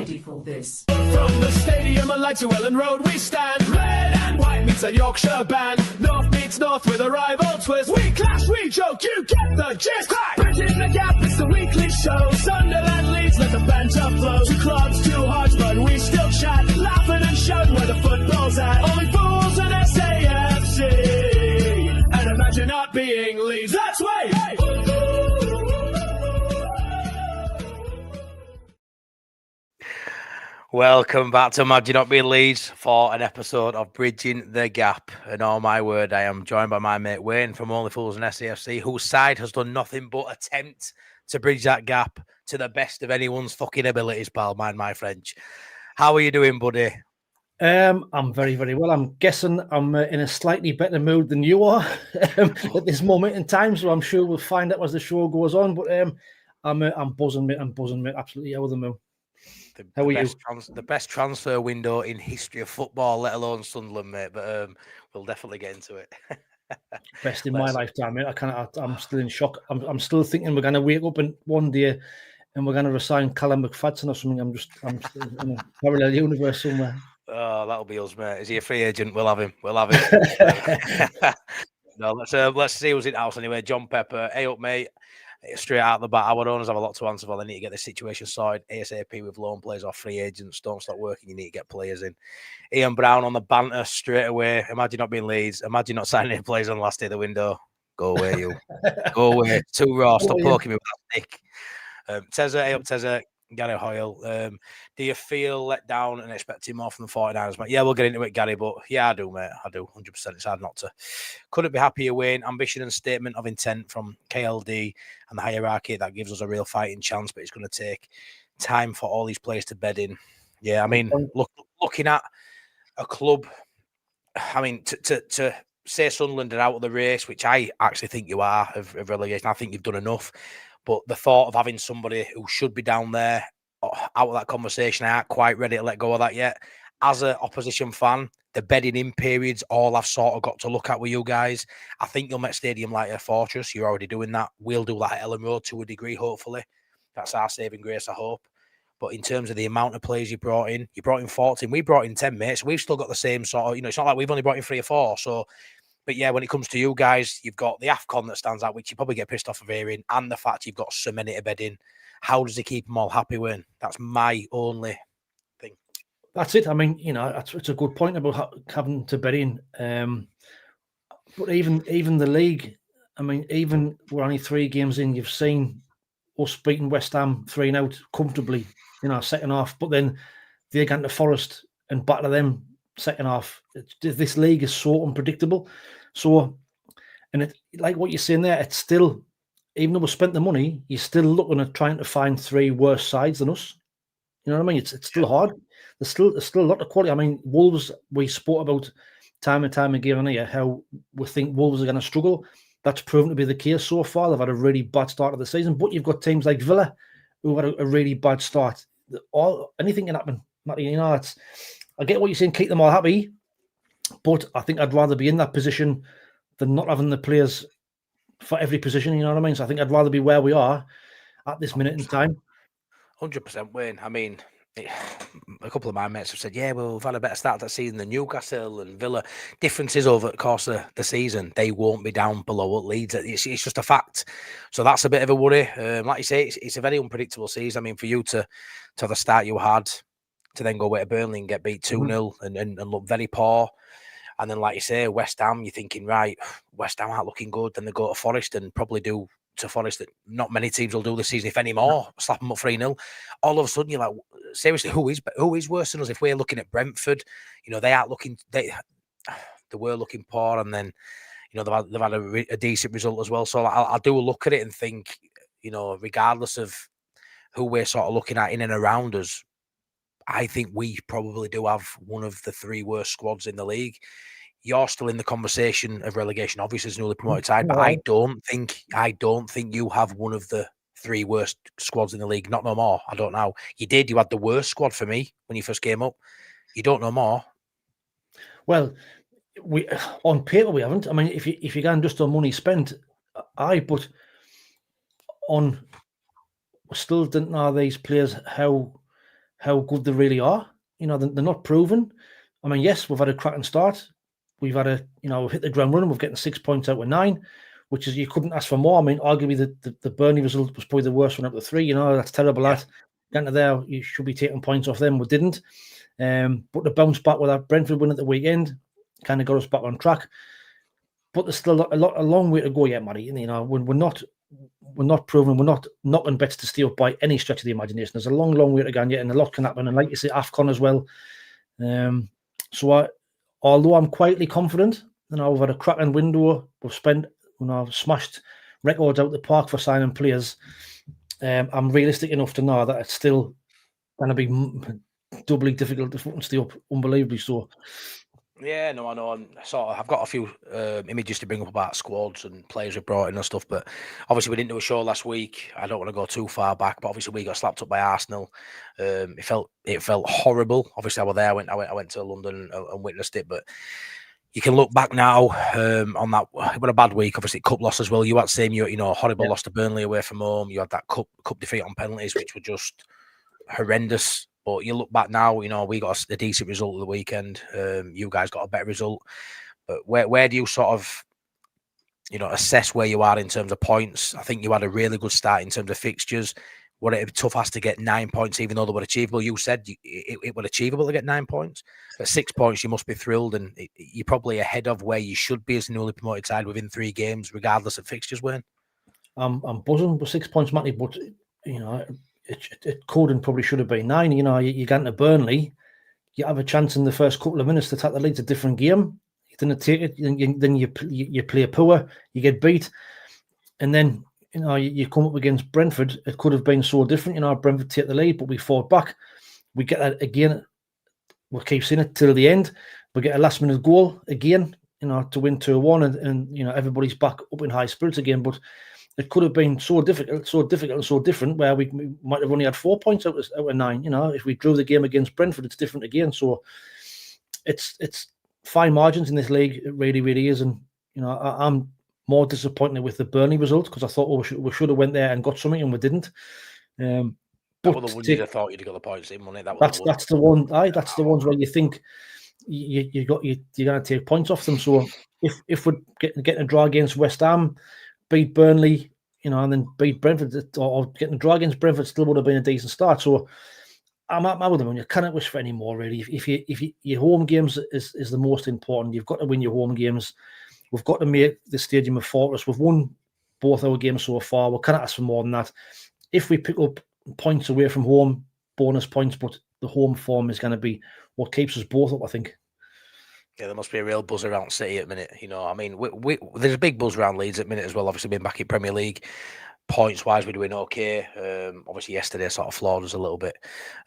ready for this. From the stadium on Ellen Road we stand. Red and white meets a Yorkshire band. North meets north with a rival twist. We clash, we joke, you get the gist. Bridging the gap, it's the weekly show. Sunderland Leeds, let the banter flow. Two clubs, two hearts, but we still chat. Laughing and shouting where the football's at. Only fools in SAFC. And imagine not being Leeds. That's way. Welcome back to Imagine Not Being Leeds for an episode of Bridging the Gap. And oh my word, I am joined by my mate Wayne from Only Fools and SAFC, whose side has done nothing but attempt to bridge that gap to the best of anyone's fucking abilities, pal. Mind my French. How are you doing, buddy? I'm very, very well. I'm guessing I'm in a slightly better mood than you are at this moment in time, so I'm sure we'll find out as the show goes on. But I'm buzzing, mate. I'm buzzing, mate. Absolutely over the moon. How are you? The best transfer window in history of football, let alone Sunderland, mate. But we'll definitely get into it. Best in my lifetime, mate. I'm still in shock. I'm still thinking we're going to wake up one day and we're going to resign Callum McFadden or something. I'm still in a parallel universe somewhere. Oh, that'll be us, mate. Is he a free agent? We'll have him. No, let's see who's in the house anyway. John Pepper, hey up, mate. Straight out the bat, our owners have a lot to answer for. They need to get the situation sorted ASAP with loan players or free agents. Don't stop working. You need to get players in. Ian Brown on the banter straight away. Imagine not being Leeds. Imagine not signing any players on the last day of the window. Go away, you. Go away. Too raw. Stop poking me with that stick. Tezza, hey up, Tezza. Gary Hoyle, do you feel let down and expecting more from the 49ers, mate? Yeah, we'll get into it, Gary, but yeah, I do, mate. I do, 100%. It's hard not to. Couldn't be happier, Wayne. Ambition and statement of intent from KLD and the hierarchy. That gives us a real fighting chance, but it's going to take time for all these players to bed in. Yeah, I mean, looking at a club, I mean, to say Sunderland are out of the race, which I actually think you are, of relegation, I think you've done enough. But the thought of having somebody who should be down there out of that conversation, I aren't quite ready to let go of that yet. As an opposition fan, the bedding in periods, all I've sort of got to look at with you guys. I think you'll make stadium like a fortress. You're already doing that. We'll do that at Ellen Road to a degree, hopefully. That's our saving grace, I hope. But in terms of the amount of players you brought in 14. We brought in 10, mates. We've still got the same sort of, it's not like we've only brought in 3 or 4. So, but yeah, when it comes to you guys, you've got the AFCON that stands out, which you probably get pissed off of hearing, and the fact you've got so many to bed in. How does he keep them all happy, Wayne? That's my only thing. That's it. I mean, it's a good point about having to bed in. But even the league, I mean, even we're only 3 games in, you've seen us beating West Ham 3-0 comfortably, second half. But then they get into Forest and batter them second half. This league is so unpredictable. So, and it, like what you're saying there, it's still, even though we spent the money, you're still looking at trying to find 3 worse sides than us. You know what I mean? It's still hard. There's still a lot of quality. I mean, Wolves, we spoke about time and time again here how we think Wolves are going to struggle. That's proven to be the case so far. They've had a really bad start of the season, but you've got teams like Villa who had a really bad start. Anything can happen. I get what you're saying, keep them all happy, but I think I'd rather be in that position than not having the players for every position, you know what I mean? So I think I'd rather be where we are at this minute in time. 100%, Wayne. I mean, a couple of my mates have said, yeah, well, we've had a better start to that season than Newcastle and Villa. Differences over the course of the season, they won't be down below at Leeds. It's just a fact. So that's a bit of a worry. Like you say, it's a very unpredictable season. I mean, for you to have the start you had, to then go away to Burnley and get beat 2-0 and look very poor. And then, like you say, West Ham, you're thinking, right, West Ham aren't looking good. Then they go to Forest and probably do to Forest that not many teams will do this season, if any more. Slap them up 3-0. All of a sudden, you're like, seriously, who is worse than us? If we're looking at Brentford, they aren't looking, they were looking poor, and then, they've had a decent result as well. So I do look at it and think, regardless of who we're sort of looking at in and around us, I think we probably do have one of the 3 worst squads in the league. You're still in the conversation of relegation, obviously, as newly promoted side, but I don't think you have one of the 3 worst squads in the league. Not no more. I don't know. You did. You had the worst squad for me when you first came up. You don't know more. Well, we on paper we haven't. I mean, if you can just on money spent, but we still didn't know these players how how good they really are. They're not proven. I mean, yes, we've had a cracking start. We've had we've hit the ground running. We've getting 6 points out of 9, which is, you couldn't ask for more. I mean, arguably the Burnley result was probably the worst one out of the 3. That's terrible. Yeah. That getting to there, you should be taking points off them. We didn't. But the bounce back with that Brentford win at the weekend kind of got us back on track. But there's still a long way to go yet, Matty. We're not proven. We're not knocking bets to stay up by any stretch of the imagination. There's a long, long way to go yet, and a lot can happen. And like you say, AFCON as well. Although I'm quietly confident, we've had a cracking window. We've spent, smashed records out the park for signing players. I'm realistic enough to know that it's still going to be doubly difficult to fucking stay up, unbelievably so. Yeah, no, I know. And I've got a few images to bring up about squads and players we brought in and stuff. But obviously, we didn't do a show last week. I don't want to go too far back, but obviously, we got slapped up by Arsenal. It felt horrible. Obviously, I was there. I went to London and witnessed it. But you can look back now on that. It was a bad week. Obviously, cup loss as well. You had the same, horrible loss to Burnley away from home. You had that cup defeat on penalties, which were just horrendous. But you look back now, we got a decent result of the weekend. You guys got a better result. But where do you sort of, assess where you are in terms of points? I think you had a really good start in terms of fixtures. Would it be tough as to get 9 points, even though they were achievable? You said it was achievable to get 9 points. At 6 points, you must be thrilled, and you're probably ahead of where you should be as a newly promoted side within 3 games, regardless of fixtures, Wayne. I'm buzzing with 6 points, Matty, but it could and probably should have been 9. You get into Burnley, you have a chance in the first couple of minutes to take the lead. It's a different game. You didn't take it, then you play poor, you get beat, and then you come up against Brentford. It could have been so different. Brentford take the lead, but we fought back. We get that again. We'll keep seeing it till the end. We get a last minute goal again, to win 2-1, and everybody's back up in high spirits again. But it could have been so difficult and so different, where we might have only had 4 points out of 9. If we drew the game against Brentford, it's different again. So it's fine margins in this league. It really, really is. And I'm more disappointed with the Burnley result, because I thought we should have went there and got something, and we didn't. That was the one you'd have thought you'd have got the points in, wasn't it? That's the one. That's the ones where you think you're going to take points off them. So if we're getting a draw against West Ham, beat Burnley, and then beat Brentford, or getting a draw against Brentford, still would have been a decent start. So I'm with them. You cannot wish for any more, really. If your home games is the most important, you've got to win your home games. We've got to make the stadium a fortress. We've won both our games so far. We cannot ask for more than that. If we pick up points away from home, bonus points, but the home form is going to be what keeps us both up, I think. Yeah, there must be a real buzz around City at the minute. I mean, there's a big buzz around Leeds at the minute as well. Obviously, being back in Premier League, points-wise, we're doing okay. Obviously, yesterday sort of flawed us a little bit.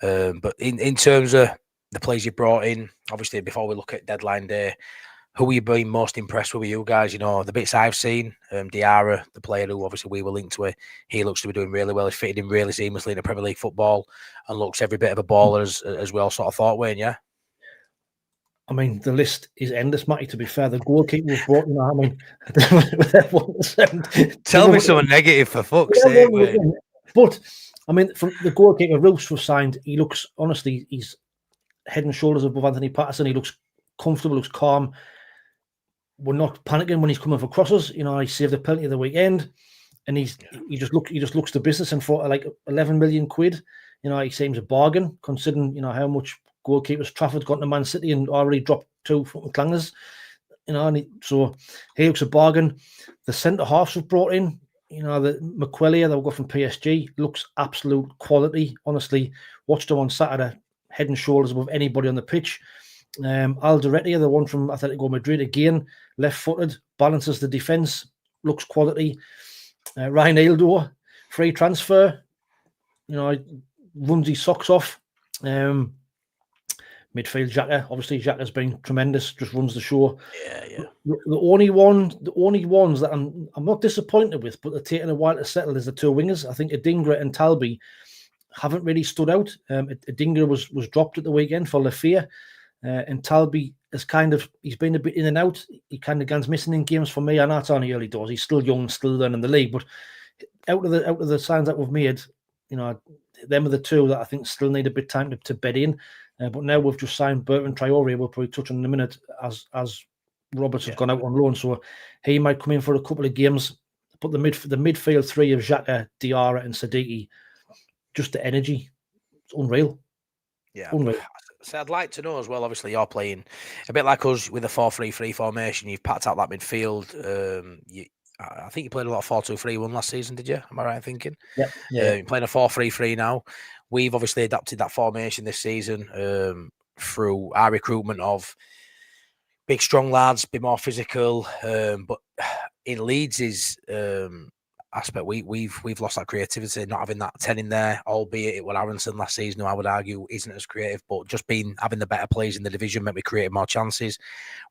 But in terms of the players you brought in, obviously, before we look at deadline day, who are you being most impressed with you guys? The bits I've seen, Diarra, the player who obviously we were linked to, he looks to be doing really well. He's fitted in really seamlessly into Premier League football and looks every bit of a baller as we all sort of thought, Wayne, yeah? I mean, the list is endless, Matty, to be fair. The goalkeeper was brought, Tell me something negative, for fuck's sake, Wayne. But, I mean, from the goalkeeper, Roos was signed. He looks, honestly, he's head and shoulders above Anthony Patterson. He looks comfortable, looks calm. We're not panicking when he's coming for crosses. He saved a penalty of the weekend, and he just looks to business, and for like 11 million quid, he seems a bargain considering how much goalkeepers Trafford got to Man City and already dropped 2 fucking clangers. So he looks a bargain. The centre halves we've brought in, the McQuillia that we got from PSG, looks absolute quality. Honestly, watched him on Saturday, head and shoulders above anybody on the pitch. Alderete, the one from Atletico Madrid, again, left-footed, balances the defence, looks quality. Ryan Aildor, free transfer, runs his socks off. Midfield, Xhaka, obviously Xhaka's been tremendous, just runs the show. Yeah. The only ones that I'm not disappointed with, but they're taking a while to settle, is the 2 wingers. I think Adingra and Talby haven't really stood out. Adingra was dropped at the weekend for Lafayette. And Talby is he's been a bit in and out. He kind of goes missing in games for me. I know it's only early doors. He's still young, still learning the league. But out of the signs that we've made, them are the two that I think still need a bit of time to bed in. But now we've just signed Bertrand Traore. We'll probably touch on in a minute as Roberts has gone out on loan, so he might come in for a couple of games. But the midfield three of Xhaka, Diarra, and Siddiqui, just the energy, it's unreal. Yeah, unreal. So I'd like to know as well. Obviously, you're playing a bit like us with a 4-3-3 formation. You've packed out that midfield. I think you played a lot of 4-2-3-1 last season, did you? Am I right in thinking? Yeah. You're playing a 4-3-3 now. We've obviously adapted that formation this season through our recruitment of big, strong lads, be more physical. But in Leeds' aspect, we've lost that creativity, not having that 10 in there, albeit it was Aronson last season, who I would argue isn't as creative, but just having the better players in the division meant we created more chances.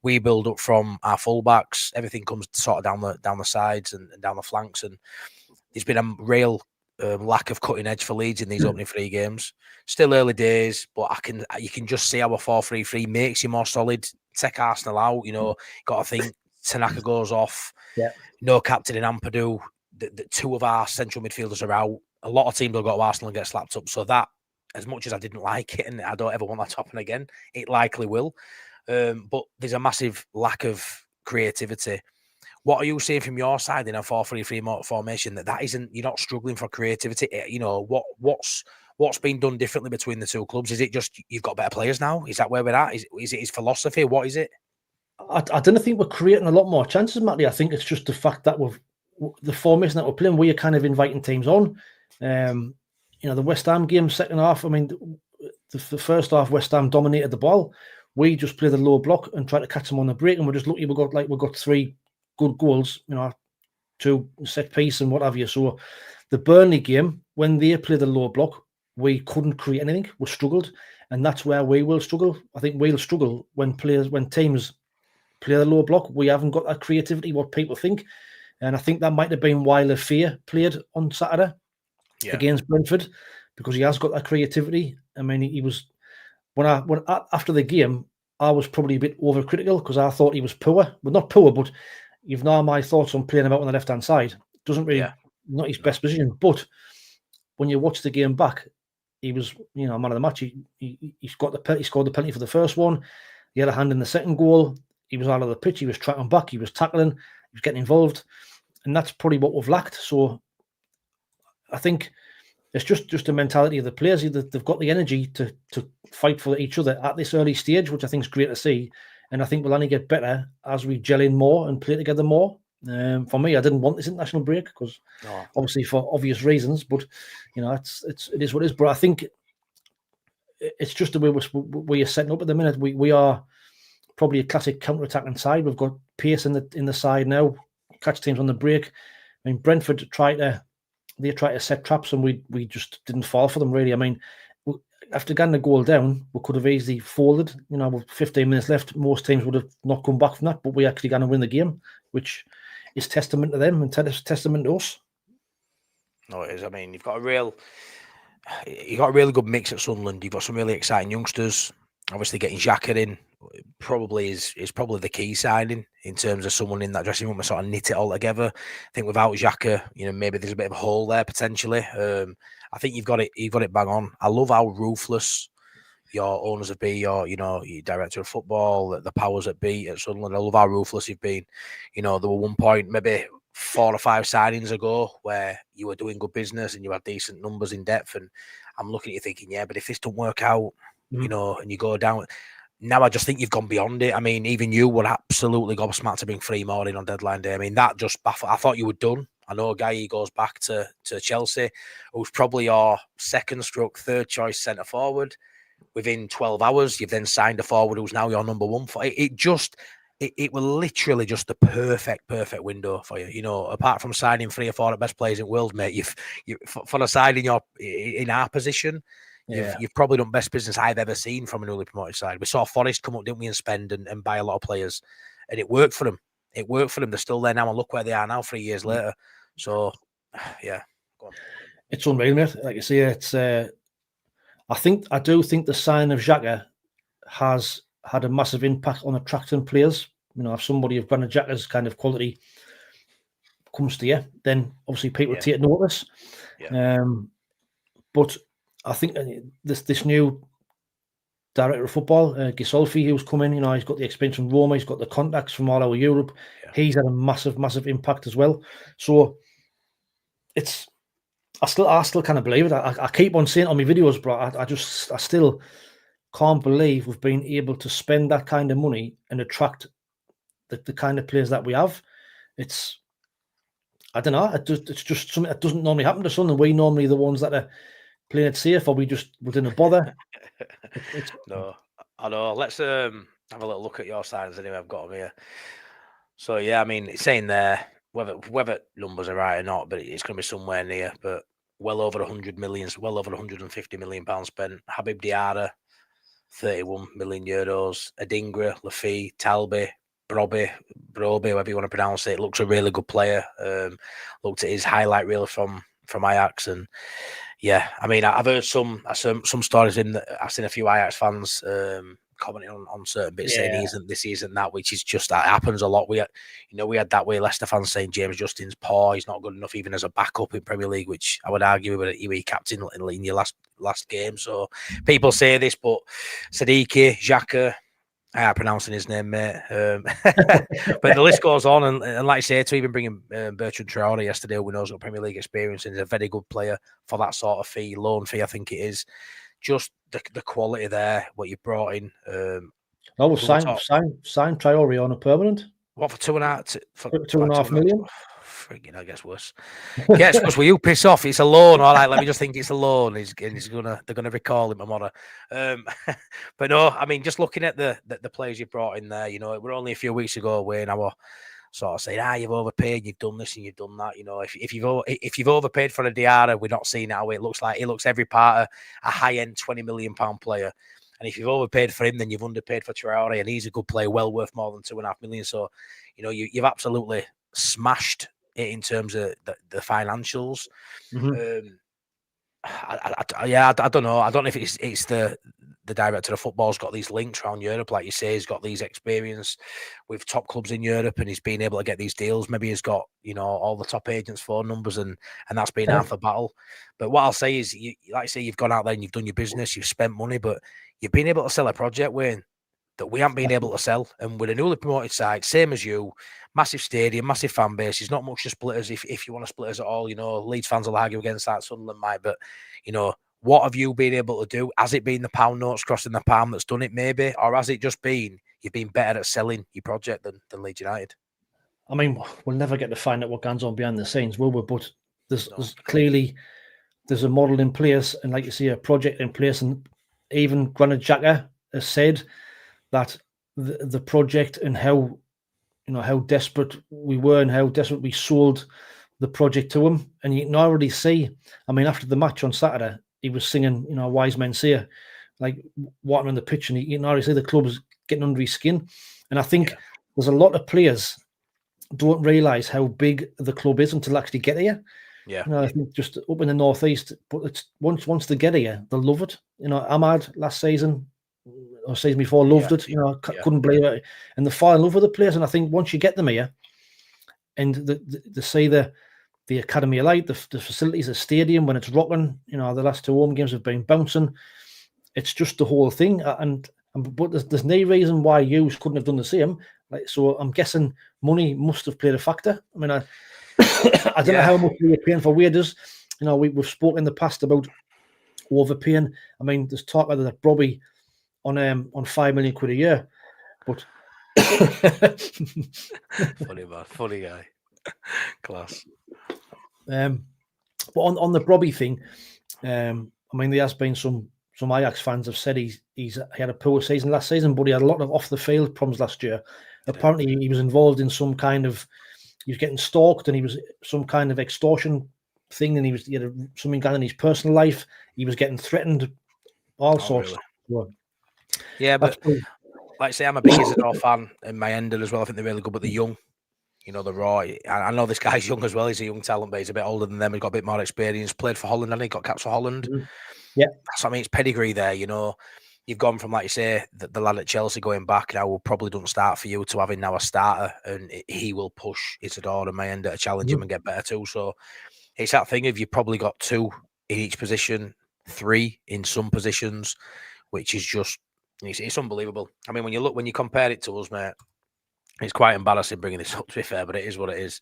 We build up from our fullbacks, everything comes sort of down the sides and down the flanks, and there's been a real lack of cutting edge for Leeds in these opening 3 games. Still early days, but you can just see how a 4-3-3 makes you more solid. Take Arsenal out, got to think Tanaka goes off. Yeah. No captain in Ampadu. The 2 of our central midfielders are out. A lot of teams will go to Arsenal and get slapped up. So that, as much as I didn't like it, and I don't ever want that to happen again, it likely will. But there's a massive lack of creativity. What are you seeing from your side in a 4-3-3 formation that isn't, you're not struggling for creativity? What's been done differently between the 2 clubs? Is it just you've got better players now? Is that where we're at? Is it his philosophy? What is it? I don't think we're creating a lot more chances, Matty. I think it's just the fact that the formation that we're playing, we are kind of inviting teams on. The West Ham game, second half, I mean, the first half, West Ham dominated the ball. We just played the low block and tried to catch them on the break, and we're just lucky we got 3 good goals, 2 set piece and what have you. So the Burnley game, when they played the low block, we couldn't create anything. We struggled, and that's where we will struggle. I think we'll struggle when teams play the low block. We haven't got that creativity, what people think. And I think that might have been why Lafia played on Saturday against Brentford, because he has got that creativity. I mean, he was after the game, I was probably a bit overcritical because I thought he was poor. Well, not poor, but you've now my thoughts on playing him out on the left-hand side. Doesn't really, not his best position. But when you watch the game back, he was, man of the match. He scored the penalty for the first one. He had a hand in the second goal. He was out of the pitch. He was tracking back. He was tackling. He was getting involved. And that's probably what we've lacked. So I think it's just the mentality of the players. They've got the energy to fight for each other at this early stage, which I think is great to see. And I think we'll only get better as we gel in more and play together more. For me, I didn't want this international break because obviously for obvious reasons, but it is what it is. But I think it's just the way we are setting up at the minute. We are probably a classic counter-attacking side. We've got pace in the side now, catch teams on the break. I mean, Brentford tried to set traps and we just didn't fall for them really. I mean, after getting the goal down, we could have easily folded. With 15 minutes left, most teams would have not come back from that, but we actually going to win the game, which is testament to them and testament to us. No, it is. I mean, you've got a really good mix at Sunderland. You've got some really exciting youngsters. Obviously, getting Xhaka in is probably the key signing in terms of someone in that dressing room to sort of knit it all together. I think without Xhaka, maybe there's a bit of a hole there potentially. I think you've got it bang on. I love how ruthless your owners have been, your director of football, the powers that be at Sunderland. I love how ruthless you've been. There were one point, maybe 4 or 5 signings ago, where you were doing good business and you had decent numbers in depth. And I'm looking at you thinking, yeah, but if this don't work out, and you go down. Now I just think you've gone beyond it. I mean, even you were absolutely gobsmacked to bring 3 more in on deadline day. I mean, that just baffled. I thought you were done. I know a guy, he goes back to Chelsea, who's probably your third choice centre forward. Within 12 hours, you've then signed a forward who's now your number 1. It was literally just the perfect window for you. Apart from signing 3 or 4 of the best players in the world, mate, for a side in our position, you've probably done best business I've ever seen from a newly promoted side. We saw Forest come up, didn't we, and spend and buy a lot of players, and it worked for them. They're still there now, and look where they are now 3 years later. So, yeah, go on. It's unreal, mate. Like you say, it's. I do think the sign of Xhaka has had a massive impact on attracting players. If somebody of Granit Xhaka's kind of quality comes to you, then obviously people take notice. Yeah. But I think this new director of football, Gisolfi, who's come in, he's got the experience from Roma, he's got the contacts from all over Europe. Yeah. He's had a massive, massive impact as well. So I still can't believe it. I keep on saying it on my videos, bro. I still can't believe we've been able to spend that kind of money and attract the kind of players that we have. I don't know. It's just something that doesn't normally happen to Sunderland. We normally the ones that are playing it safe, or we didn't bother. No, I know. Let's have a little look at your signings anyway. I've got them here. So yeah, I mean, it's saying there whether numbers are right or not, but it's going to be somewhere near. But well over 100 million, well over 150 million pounds spent. Habib Diarra, 31 million euros. Adingra, Lafay, Talby, Broby, whatever you want to pronounce it. Looks a really good player. Looked at his highlight reel from Ajax, and yeah, I mean, I've heard some stories I've seen a few Ajax fans commenting on certain bits saying this isn't that, which is just that happens a lot. We had that way Leicester fans saying James Justin's poor, he's not good enough even as a backup in Premier League, which I would argue with he was captain in your last game. So people say this, but Sadiki, Xhaka, I am pronouncing his name, mate. But the list goes on, and like I say, to even bringing Bertrand Traore yesterday, who knows what Premier League experience, and is a very good player for that sort of fee, loan fee, I think it is. Just the quality there, what you brought in. Sign Traore on a permanent. What for 2.5? For 2.5 million. Frigging, I guess worse. Yes, because will you piss off? It's a loan. All right, let me just think it's a loan. They're gonna recall him tomorrow. But no, I mean, just looking at the players you brought in there, we're only a few weeks ago when I was sort of saying, you've overpaid, you've done this and you've done that. If you've overpaid for a Diarra, we're not seeing how it looks like. He looks every part of a high-end £20 million player. And if you've overpaid for him, then you've underpaid for Traore, and he's a good player, well worth more than 2.5 million. So, you've absolutely smashed it in terms of the financials. Mm-hmm. I don't know. I don't know if it's the director of football's got these links around Europe, like you say, he's got these experience with top clubs in Europe, and he's been able to get these deals. Maybe he's got all the top agents' phone numbers, and that's been half the battle. But what I'll say is, like I say, you've gone out there and you've done your business, you've spent money, but you've been able to sell a project, Wayne, that we haven't been able to sell. And with a newly promoted side, same as you, massive stadium, massive fan base. There's not much to split us if you want to split us at all. Leeds fans will argue against that, Sunderland might, but what have you been able to do? Has it been the pound notes crossing the palm that's done it, maybe? Or has it just been you've been better at selling your project than Leeds United? I mean, we'll never get to find out what goes on behind the scenes, will we? But there's clearly a model in place, and like you see, a project in place. And even Granit Xhaka has said that the project and how desperate we were and how desperate we sold the project to him. And you can already see, I mean, after the match on Saturday, he was singing, Wise Men Say, like walking on the pitch, and you can already see the club's getting under his skin. And I think there's a lot of players don't realise how big the club is until they actually get here. Yeah. I think just up in the northeast, but it's once they get here, they'll love it. Ahmad last season or season before loved it. Couldn't believe it, and they fall in love with the place. And I think once you get them here, and they see the academy of light, the facilities, the stadium when it's rocking. The last 2 home games have been bouncing. It's just the whole thing, but there's no reason why Hughes couldn't have done the same. So I'm guessing money must have played a factor. I mean, I don't know how much we were paying for wages. We've spoken in the past about overpaying. I mean, there's talk of that Broby on £5 million a year, but funny man, funny guy, class. But on the Broby thing, I mean, there has been some Ajax fans have said he had a poor season last season, but he had a lot of off the field problems last year. Apparently, he was involved in some kind of, he was getting stalked, and he was some kind of extortion thing, and he had something going on in his personal life. He was getting threatened, all sorts. Really? Yeah, but like I say, I'm a big Isidore fan in my ender as well. I think they're really good, but they're young. They're raw. I know this guy's young as well. He's a young talent, but he's a bit older than them. He's got a bit more experience. Played for Holland, and he got caps for Holland. Mm-hmm. Yeah, that's what I mean. It's pedigree there. You've gone from, like you say, the lad at Chelsea going back now will probably don't start for you to having now a starter, and he will push Isidore and Mayenda to challenge him and get better too. So it's that thing of you've probably got 2 in each position. 3 in some positions, which is just it's unbelievable. I mean, when you compare it to us, mate, it's quite embarrassing bringing this up, to be fair, but it is what it is.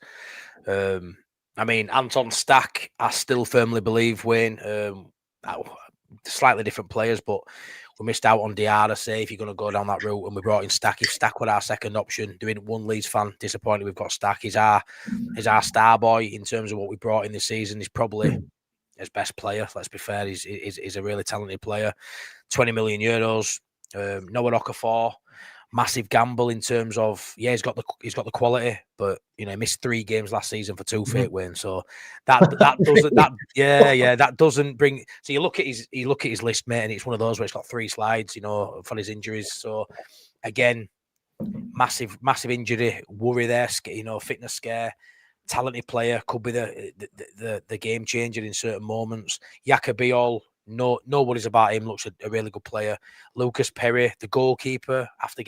I mean, Anton Stack, I still firmly believe, Wayne, slightly different players, but we missed out on Diarra, say, if you're going to go down that route, and we brought in Stack. If Stack were our second option, doing one Leeds fan, disappointed we've got Stack. He's our star boy in terms of what we brought in this season. He's probably his best player, let's be fair. He's a really talented player. 20 million euros. Noah Okafor, massive gamble in terms of he's got the quality, but he missed 3 games last season for 2 fake wins. So that doesn't bring. So you look at his list, mate, and it's one of those where it's got 3 slides, for his injuries. So again, massive injury worry there, fitness scare. Talented player, could be the game changer in certain moments. Yacobiol, no worries about him. Looks a really good player. Lucas Perry, the goalkeeper, after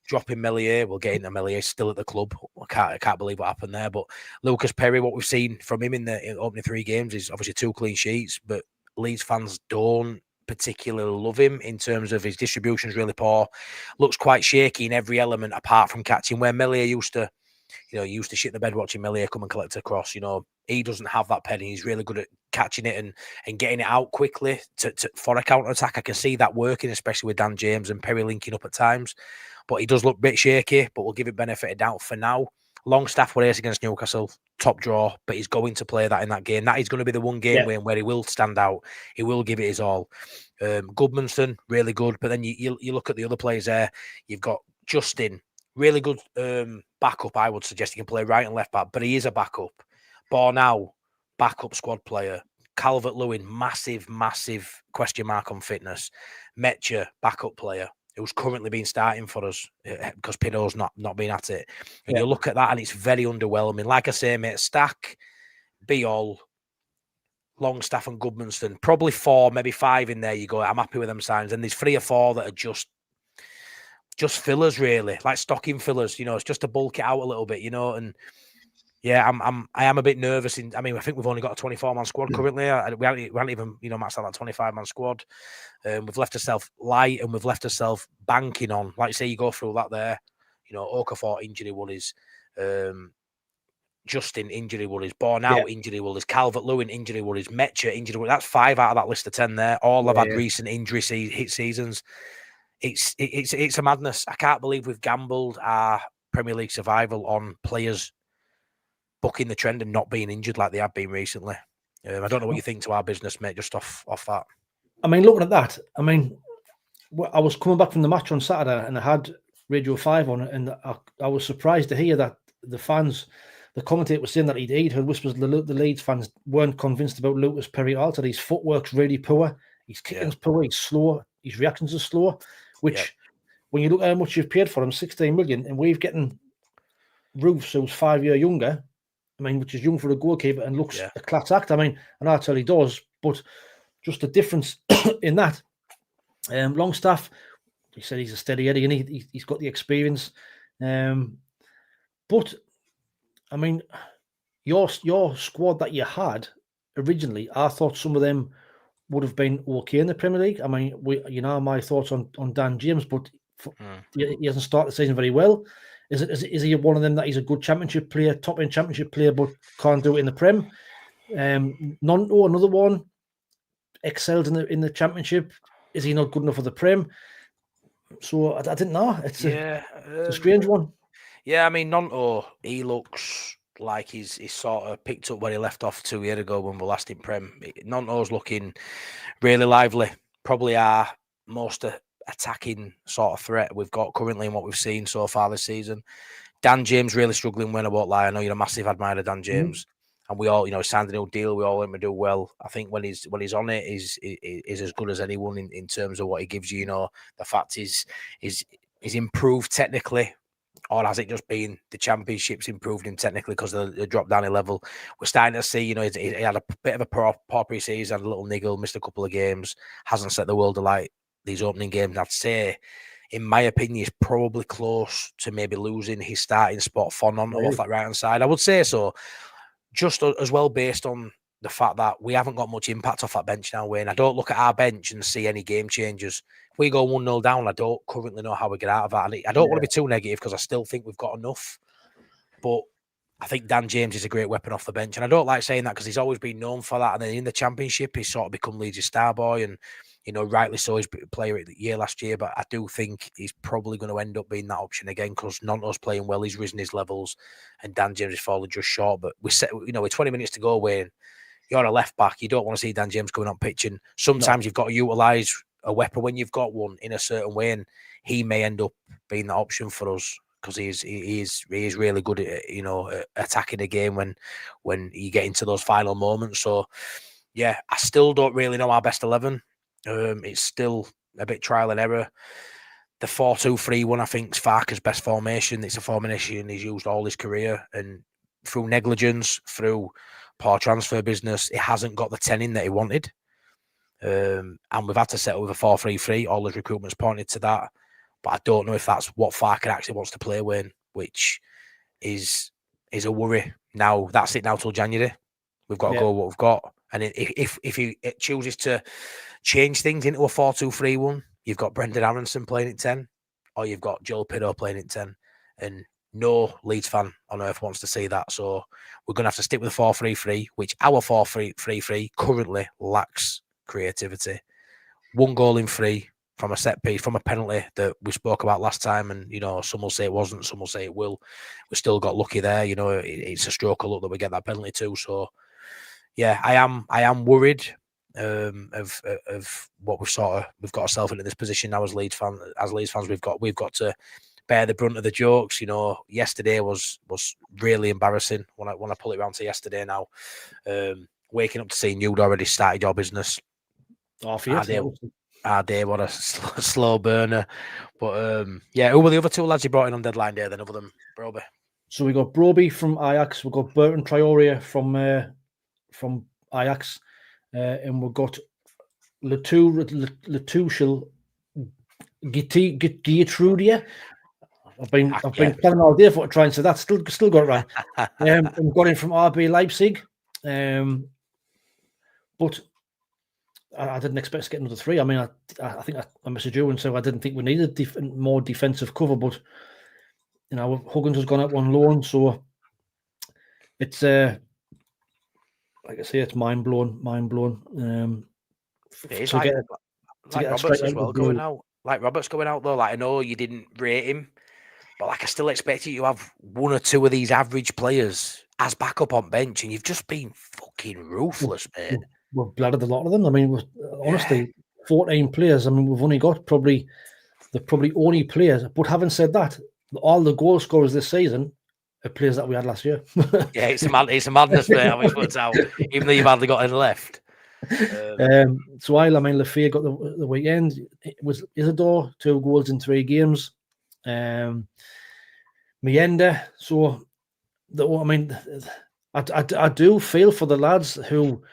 dropping Melier. We'll get into Melier still at the club. I can't believe what happened there. But Lucas Perry, what we've seen from him in the opening 3 games is obviously 2 clean sheets. But Leeds fans don't particularly love him in terms of his distribution's really poor. Looks quite shaky in every element apart from catching, where Melier used to shit the bed watching Melier come and collect a cross. He doesn't have that penny. He's really good at catching it and getting it out quickly for a counter-attack. I can see that working, especially with Dan James and Perry linking up at times. But he does look a bit shaky, but we'll give it benefit of doubt for now. Longstaff were ace against Newcastle, top draw, but he's going to play that in that game. That is going to be the one game where he will stand out. He will give it his all. Goodmanson, really good. But then you look at the other players there. You've got Justin, really good backup. I would suggest he can play right and left back, but he is a backup. Bornau, backup squad player. Calvert-Lewin, massive question mark on fitness. Metcher, backup player, who's currently been starting for us because Pino's not been at it. And you look at that and it's very underwhelming. Like I say, mate, Stack, Beall, Longstaff and Goodmanson, probably 4, maybe 5 in there. You go, I'm happy with them signs. And there's 3 or 4 that are just fillers, really, like stocking fillers. It's just to bulk it out a little bit, and I am a bit nervous. I think we've only got a 24-man squad currently. We haven't even maxed out that 25-man squad. We've left ourselves light and we've left ourselves banking on, like you say, you go through that there. Okafor injury worries, Justin injury worries, Bornau injury worries, Calvert-Lewin injury worries, Metcher injury worries. That's 5 out of that list of 10 there. All have had recent injury hit seasons. It's a madness. I can't believe we've gambled our Premier League survival on players bucking the trend and not being injured like they have been recently. I don't know what you think to our business, mate, just off that. I mean, looking at that, I was coming back from the match on Saturday and I had Radio 5 on it, and I was surprised to hear that the commentator was saying that he'd heard whispers the Leeds fans weren't convinced about Lucas Perry Alter. His footwork's really poor. His kicking's poor. He's slow. His reactions are slow. Which, when you look at how much you've paid for him, 16 million, and we've getting Roofs, who's 5 years younger, which is young for a goalkeeper and looks a class act. And that's how he does, but just the difference in that. Longstaff, he said he's a steady Eddie and he's got the experience. But, your squad that you had originally, I thought some of them would have been okay in the Premier League. My thoughts on Dan James, but he hasn't started the season very well. Is he one of them that he's a good championship player, top-end championship player, but can't do it in the Prem? Nonto, another one, excelled in the championship. Is he not good enough for the Prem? So I didn't know. It's a strange one. Yeah, Nonto, he looks like he's sort of picked up where he left off 2 years ago when we were last in Prem. Nonto's looking really lively. Probably our most attacking sort of threat we've got currently in what we've seen so far this season. Dan James really struggling when I won't lie. I know you're a massive admirer of Dan James. And we all, signed a new deal. We all want him to do well. I think when he's on it, he's as good as anyone in terms of what he gives you. The fact is improved technically, or has it just been the championships improved him technically because of the drop down in level? We're starting to see, he had a bit of a poor pre-season, had a little niggle, missed a couple of games, hasn't set the world alight these opening games. I'd say, in my opinion, he's probably close to maybe losing his starting spot for Nonto off that right-hand side. I would say so. Just as well based on the fact that we haven't got much impact off that bench now, Wayne. I don't look at our bench and see any game changers. If we go 1-0 down, I don't currently know how we get out of that. And I don't want to be too negative because I still think we've got enough. But I think Dan James is a great weapon off the bench. And I don't like saying that because he's always been known for that. And then in the Championship, he's sort of become Leeds' star boy. And, you know, rightly so, he's a player of the year last year. But I do think he's probably going to end up being that option again because Nonto's playing well. He's risen his levels. And Dan James is falling just short. But with 20 minutes to go, Wayne, you're a left back. You don't want to see Dan James going on pitch. And sometimes you've got to utilise a weapon when you've got one in a certain way. And he may end up being that option for us. Because he is really good at attacking the game when you get into those final moments. So yeah, I still don't really know our best 11. It's still a bit trial and error. The 4-2-3-1 I think is Farke's best formation. It's a formation he's used all his career, and through negligence, through poor transfer business, it hasn't got the 10 in that he wanted. And we've had to settle with a 4-3-3. All his recruitment's pointed to that. But I don't know if that's what Farke actually wants to play, Wayne, which is a worry. Now, that's it now till January. We've got to go with what we've got. And if he chooses to change things into a 4-2-3-1, you've got Brendan Aronson playing at 10, or you've got Joel Piddle playing at 10. And no Leeds fan on earth wants to see that. So we're going to have to stick with the 4-3-3, which our 4-3-3 currently lacks creativity. 1 goal in 3. From a set piece, from a penalty that we spoke about last time, and some will say it wasn't, some will say it will. We still got lucky there. It's a stroke of luck that we get that penalty too. So, yeah, I am worried of what we've got ourselves into this position now as Leeds fans. As Leeds fans, we've got to bear the brunt of the jokes. Yesterday was really embarrassing when I pull it around to yesterday. Now, waking up to seeing you'd already started your business. Our day, what a slow burner. But who were the other 2 lads you brought in on deadline day then, other than Broby? So we got Broby from Ajax, we've got Burton Traore from Ajax, and we've got Latushel Giatrudia. I've been planning all day for to try and say that. Still got it right. And got in from RB Leipzig. But I didn't expect to get another 3. I mean, I think I messaged you and said I didn't think we needed more defensive cover, but Huggins has gone out on loan, so it's like I say, it's mind blowing. It's like Roberts as well going out. Like Roberts going out though. Like I know you didn't rate him, but like I still expect you to have 1 or 2 of these average players as backup on bench, and you've just been fucking ruthless, mate. We've blooded a lot of them. I mean, honestly, 14 players. I mean, we've only got probably only players. But having said that, all the goal scorers this season are players that we had last year. Yeah, it's a madness, mate. How it's put out, even though you've hardly got any left. So Lafayette got the weekend. It was Isidore, 2 goals in 3 games. Mienda. So, I do feel for the lads who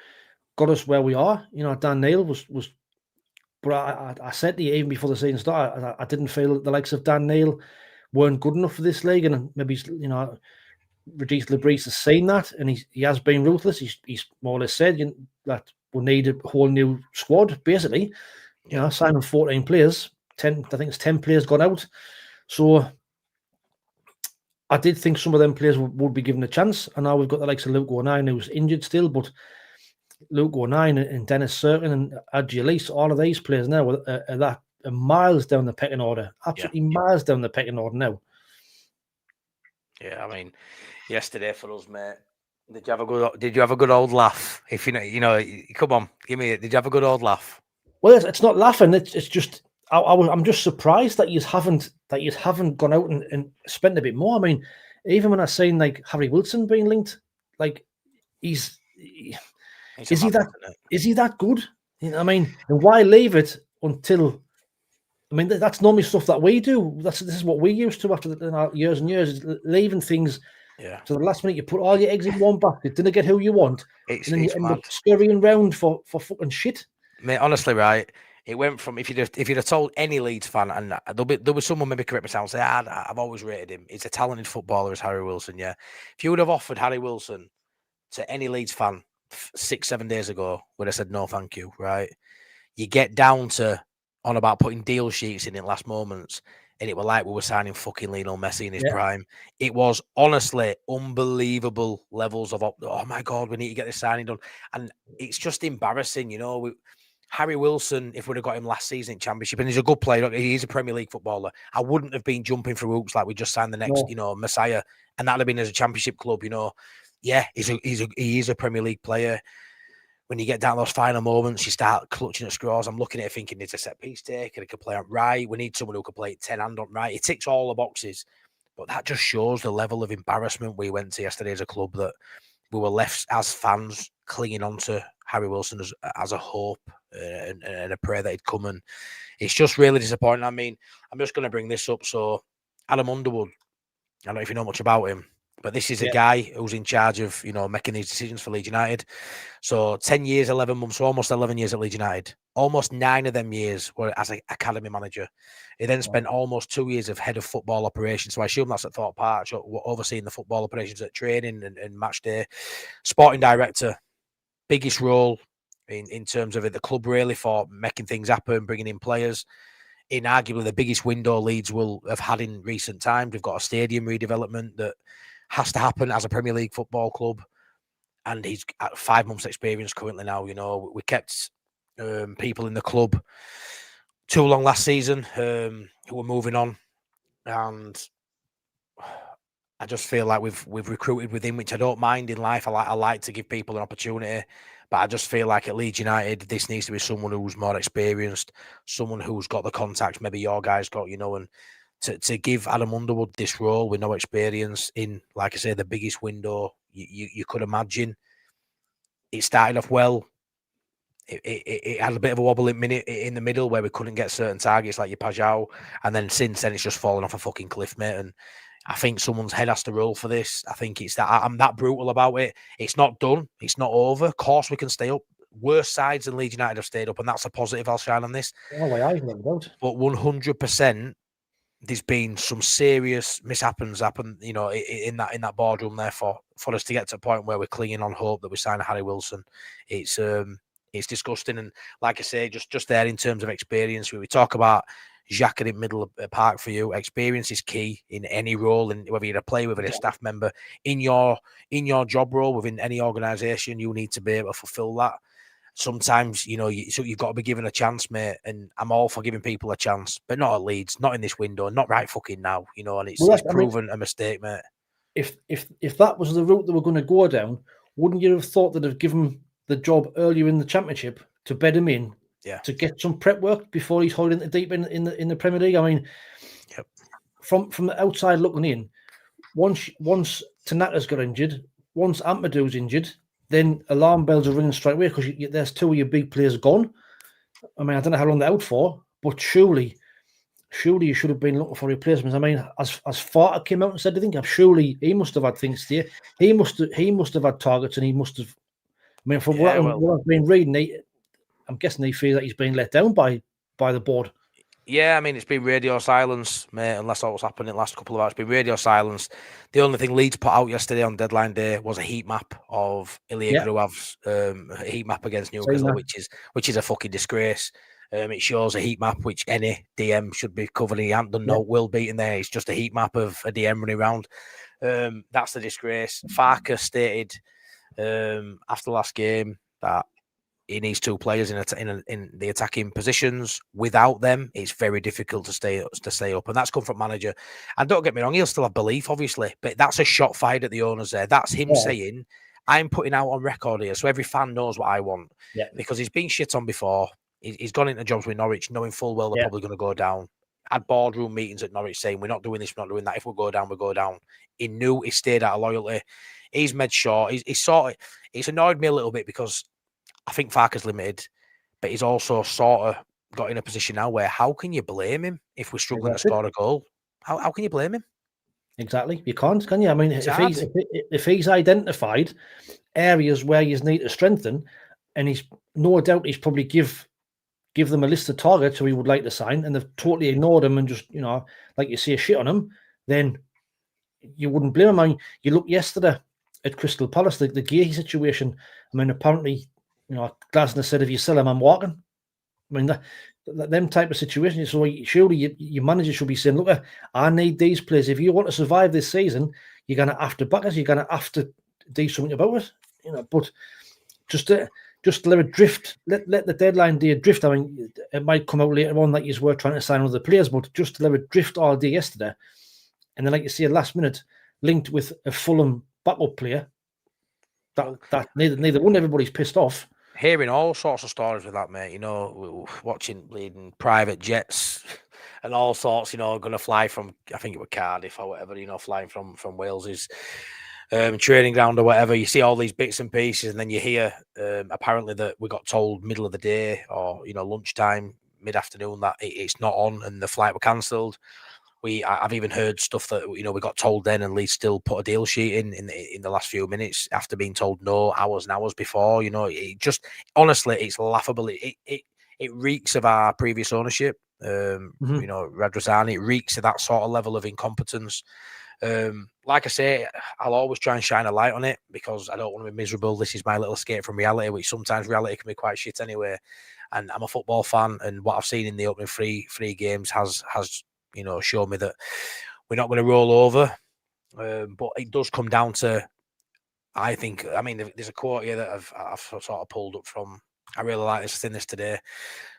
got us where we are. Dan Neil was but I said to you even before the season started, I didn't feel the likes of Dan Neil weren't good enough for this league, and maybe Regis Lebris has seen that, and he has been ruthless. He's more or less said that we need a whole new squad, basically. Signing 14 players, 10. I think it's 10 players gone out. So I did think some of them players would be given a chance, and now we've got the likes of Luke O'Nien, who's injured still, but Luke O'Nien and Dennis Serkin and Adji Elise, all of these players now are miles down the pecking order. Absolutely miles down the pecking order now. Yeah, I mean, yesterday for us, mate. Did you have a good old laugh? If come on, give me it. Did you have a good old laugh? Well, it's not laughing. It's just I'm just surprised that you haven't gone out and spent a bit more. I mean, even when I seen like Harry Wilson being linked, like is he that good? I mean, and why leave it until? I mean, that's normally stuff that we do. This is what we used to after years and years, is leaving things. Yeah. So the last minute, you put all your eggs in one basket, didn't get who you want, and then you end up scurrying round for fucking shit. Mate, honestly, right? It went from if you'd have told any Leeds fan, and there was someone maybe correct me and say, I've always rated him. He's a talented footballer, as Harry Wilson. Yeah, if you would have offered Harry Wilson to any Leeds fan 6-7 days ago when I said no, thank you. Right, you get down to on about putting deal sheets in last moments, and it were like we were signing fucking Lionel Messi in his prime. It was honestly unbelievable levels of oh my god, we need to get this signing done, and it's just embarrassing, you know. Harry Wilson, if we'd have got him last season in Championship, and he's a good player, he's a Premier League footballer, I wouldn't have been jumping through hoops like we just signed the next, you know, Messiah, and that'd have been as a Championship club, you know. Yeah, he is a Premier League player. When you get down those final moments, you start clutching at straws. I'm looking at it thinking, it's a set piece taker. He can play on right. We need someone who can play 10 hand on right. It ticks all the boxes. But that just shows the level of embarrassment we went to yesterday as a club, that we were left as fans clinging on to Harry Wilson as a hope and a prayer that he'd come. And it's just really disappointing. I mean, I'm just going to bring this up. So Adam Underwood, I don't know if you know much about him, but this is a guy who's in charge of, you know, making these decisions for Leeds United. So 10 years, 11 months, so almost 11 years at Leeds United. Almost 9 of them years were as an academy manager. He then spent almost 2 years of head of football operations. So I assume that's at Thorpe Park, overseeing the football operations at training and match day. Sporting director, biggest role in terms of it. The club really for making things happen, bringing in players. In arguably the biggest window Leeds will have had in recent times. We've got a stadium redevelopment that has to happen as a Premier League football club, and he's at 5 months experience currently now. You know, we kept people in the club too long last season who were moving on, and I just feel like we've recruited within, which I don't mind in life. I like to give people an opportunity, but I just feel like at Leeds United this needs to be someone who's more experienced, someone who's got the contacts maybe your guys got, you know, and to give Adam Underwood this role with no experience in, like I say, the biggest window you could imagine. It started off well. It had a bit of a wobble in the middle where we couldn't get certain targets like your Pajau, and then since then it's just fallen off a fucking cliff, mate. And I think someone's head has to roll for this. I think it's that I'm that brutal about it. It's not done. It's not over. Of course we can stay up. Worse sides than Leeds United have stayed up, and that's a positive I'll shine on this. Oh, I have no doubt. But 100%. There's been some serious mishaps happen, you know, in that boardroom there for us to get to a point where we're clinging on hope that we sign a Harry Wilson. It's disgusting. And like I say, just there in terms of experience, we talk about Xhaka in middle of the park for you. Experience is key in any role, and whether you're a player, whether you're a staff member, in your job role within any organisation, you need to be able to fulfil that. Sometimes, you know, you've got to be given a chance, mate. And I'm all for giving people a chance, but not at Leeds, not in this window, not right fucking now, you know. And it's proven a mistake, mate. If that was the route they were going to go down, wouldn't you have thought they'd have given the job earlier in the Championship to bed him in, to get some prep work before he's holding the deep in the Premier League? I mean, from the outside looking in, once Tanaka's got injured, once Ampadu injured, then alarm bells are ringing straight away because there's 2 of your big players gone. I mean, I don't know how long they're out for, but surely you should have been looking for replacements. I mean, as Farter came out and said, I think surely he must have had things there. He must have had targets, and he must have. I mean, from what I've been reading, I'm guessing he feels that he's being let down by the board. Yeah, I mean, it's been radio silence, mate, unless all what's happened in the last couple of hours. It's been radio silence. The only thing Leeds put out yesterday on deadline day was a heat map of Ilya Gruav's heat map against Newcastle, which is a fucking disgrace. It shows a heat map which any DM should be covering. He hasn't done no Will beating there. It's just a heat map of a DM running around. That's the disgrace. Farker stated after the last game that he needs 2 players in the attacking positions. Without them, it's very difficult to stay up, and that's come from manager. And don't get me wrong, he'll still have belief, obviously, but that's a shot fired at the owners there. That's him saying, "I'm putting out on record here, so every fan knows what I want." Because he's been shit on before. He's gone into jobs with Norwich, knowing full well they're probably going to go down. Had boardroom meetings at Norwich saying, "We're not doing this, we're not doing that. If we go down, we go down." He knew he stayed out of loyalty. He's made sure. It's annoyed me a little bit because I think Farker's limited, but he's also sort of got in a position now where how can you blame him if we're struggling to score a goal? How can you blame him? Exactly. You can't, can you? I mean, if he's identified areas where you need to strengthen, and he's no doubt he's probably give them a list of targets who he would like to sign, and they've totally ignored him and just, you know, like you say, shit on him, then you wouldn't blame him. I mean, you look yesterday at Crystal Palace, the Gahey situation. I mean, apparently, Glasner said, if you sell him, I'm walking. I mean, them type of situations. So surely your manager should be saying, look, I need these players. If you want to survive this season, you're going to have to back us. You're going to have to do something about it. But just let it drift. Let the deadline day drift. I mean, it might come out later on that you were trying to sign other players, but just to let it drift all day yesterday. And then, like you say, last minute, linked with a Fulham backup player, that neither one, everybody's pissed off. Hearing all sorts of stories with that, mate. Watching bleeding private jets and all sorts. Going to fly from, I think it was Cardiff or whatever. Flying from Wales's training ground or whatever. You see all these bits and pieces, and then you hear apparently that we got told middle of the day or lunchtime, mid-afternoon that it's not on and the flight were cancelled. I've even heard stuff that we got told then, and Leeds still put a deal sheet in the last few minutes after being told no hours and hours before. It just, honestly, it's laughable. It reeks of our previous ownership. Radrazani, it reeks of that sort of level of incompetence. Like I say, I'll always try and shine a light on it because I don't want to be miserable. This is my little escape from reality, which sometimes reality can be quite shit anyway. And I'm a football fan, and what I've seen in the opening three games has show me that we're not going to roll over. But it does come down to, I mean, there's a quote here that I've sort of pulled up from. I really like this. I've seen this today.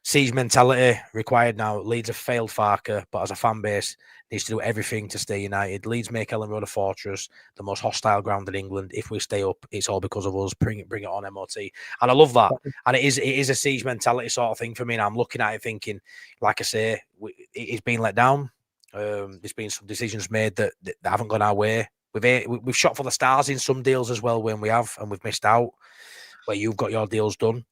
Siege mentality required now. Leeds have failed Farker, but as a fan base, needs to do everything to stay united. Leeds make Ellen Road a fortress, the most hostile ground in England. If we stay up, it's all because of us. Bring it on, MOT. And I love that. And it is a siege mentality sort of thing for me. And I'm looking at it thinking, like I say, it's been let down. There's been some decisions made that haven't gone our way. We've shot for the stars in some deals as well when we have, and we've missed out where you've got your deals done.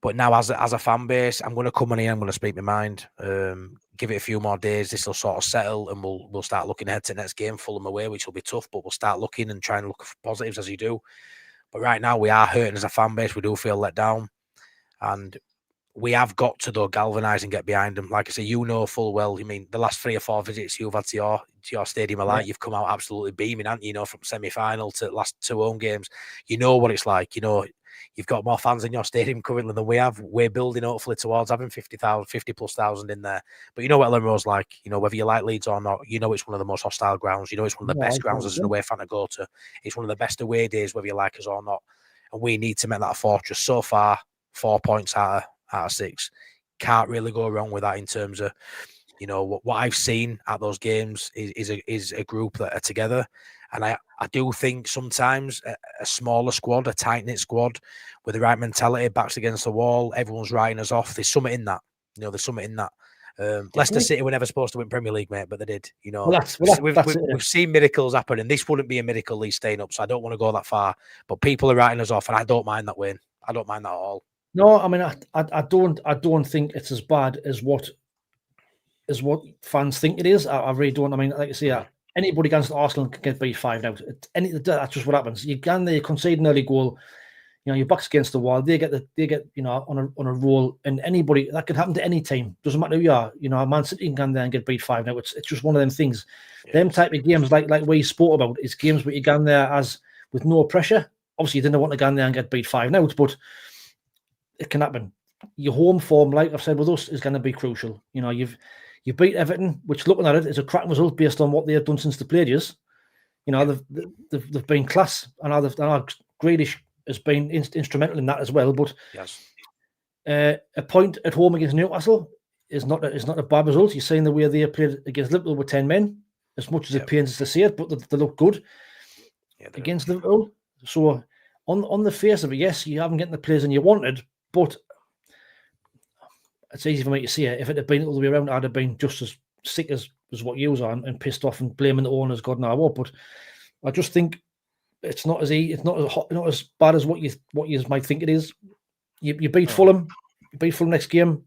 But now, as a fan base, I'm going to come in here. I'm going to speak my mind. Give it a few more days. This will sort of settle, and we'll start looking ahead to the next game, Fulham away, which will be tough. But we'll start looking and try and look for positives as you do. But right now, we are hurting as a fan base. We do feel let down, and we have got to galvanise and get behind them. Like I say, full well. I mean, the last 3 or 4 visits you've had to your stadium alike, you've come out absolutely beaming, haven't you? From semi-final to last 2 home games. You know what it's like. You've got more fans in your stadium currently than we have. We're building hopefully towards having 50,000 in there. But you know what Ellen Road's like. Whether you like Leeds or not, it's one of the most hostile grounds. It's one of the best grounds as an away fan to go to. It's one of the best away days, whether you like us or not. And we need to make that a fortress. So far, 4 points out of 6. Can't really go wrong with that in terms of, what I've seen at those games is a group that are together. And I do think sometimes a smaller squad, a tight-knit squad with the right mentality, backs against the wall, everyone's writing us off. There's something in that. There's something in that. Leicester City were never supposed to win Premier League, mate, but they did. We've seen miracles happen, and this wouldn't be a miracle, Leeds staying up, so I don't want to go that far. But people are writing us off, and I don't mind that, Wayne. I don't mind that at all. No, I mean, I don't think it's as bad as what fans think it is. I really don't. I mean, like I say, anybody against Arsenal can get beat 5 now. That's just what happens. You concede an early goal. Your back's against the wall. They get on a roll, and anybody that could happen to any team. Doesn't matter who you are. Man City can go there and get beat 5 now. It's just one of them things. Yeah. Them type of games, like we spoke about, is games where you go there as with no pressure. Obviously, you didn't want to go there and get beat 5 now, but it can happen. Your home form, like I've said with us, is going to be crucial. You beat Everton, which looking at it is a cracking result based on what they have done since they played us. They've been class, and Grealish has been instrumental in that as well. But yes, a point at home against Newcastle is not a bad result. You're seeing the way they played against Liverpool with 10 men, as much as it pains us to see it, but they look good against Liverpool. So on the face of it, yes, you haven't gotten the players you wanted, but it's easy for me to see it. If it had been all the way around, I'd have been just as sick as what you are and pissed off and blaming the owners, God knows what. But I just think it's not as bad as what you might think it is. You beat Fulham. You beat Fulham next game.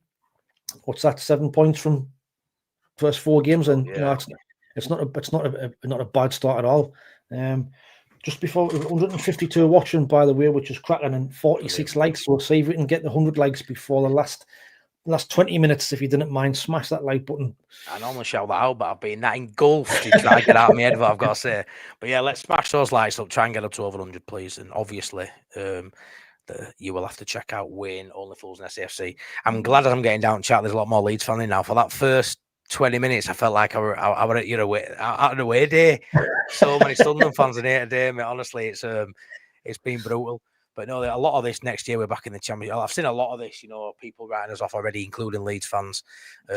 What's that? 7 points from first 4 games, and it's not a bad start at all. Just before 152 watching, by the way, which is cracking, and 46 likes. So see if we can get the 100 likes before the last last 20 minutes, if you didn't mind, smash that like button. I normally shout that out, but I've been that engulfed to try and get out of my head what I've got to say. But yeah, let's smash those likes up. Try and get up to over 100, please. And obviously, you will have to check out Wayne, Only Fools and SAFC. I'm glad as I'm getting down to chat. There's a lot more Leeds fan in now. For that first 20 minutes, I felt like I were at your out of the way day. So many Sunderland fans in here today, mate. Honestly, it's been brutal. But no, a lot of this next year we're back in the Championship. I've seen a lot of this, people writing us off already, including Leeds fans.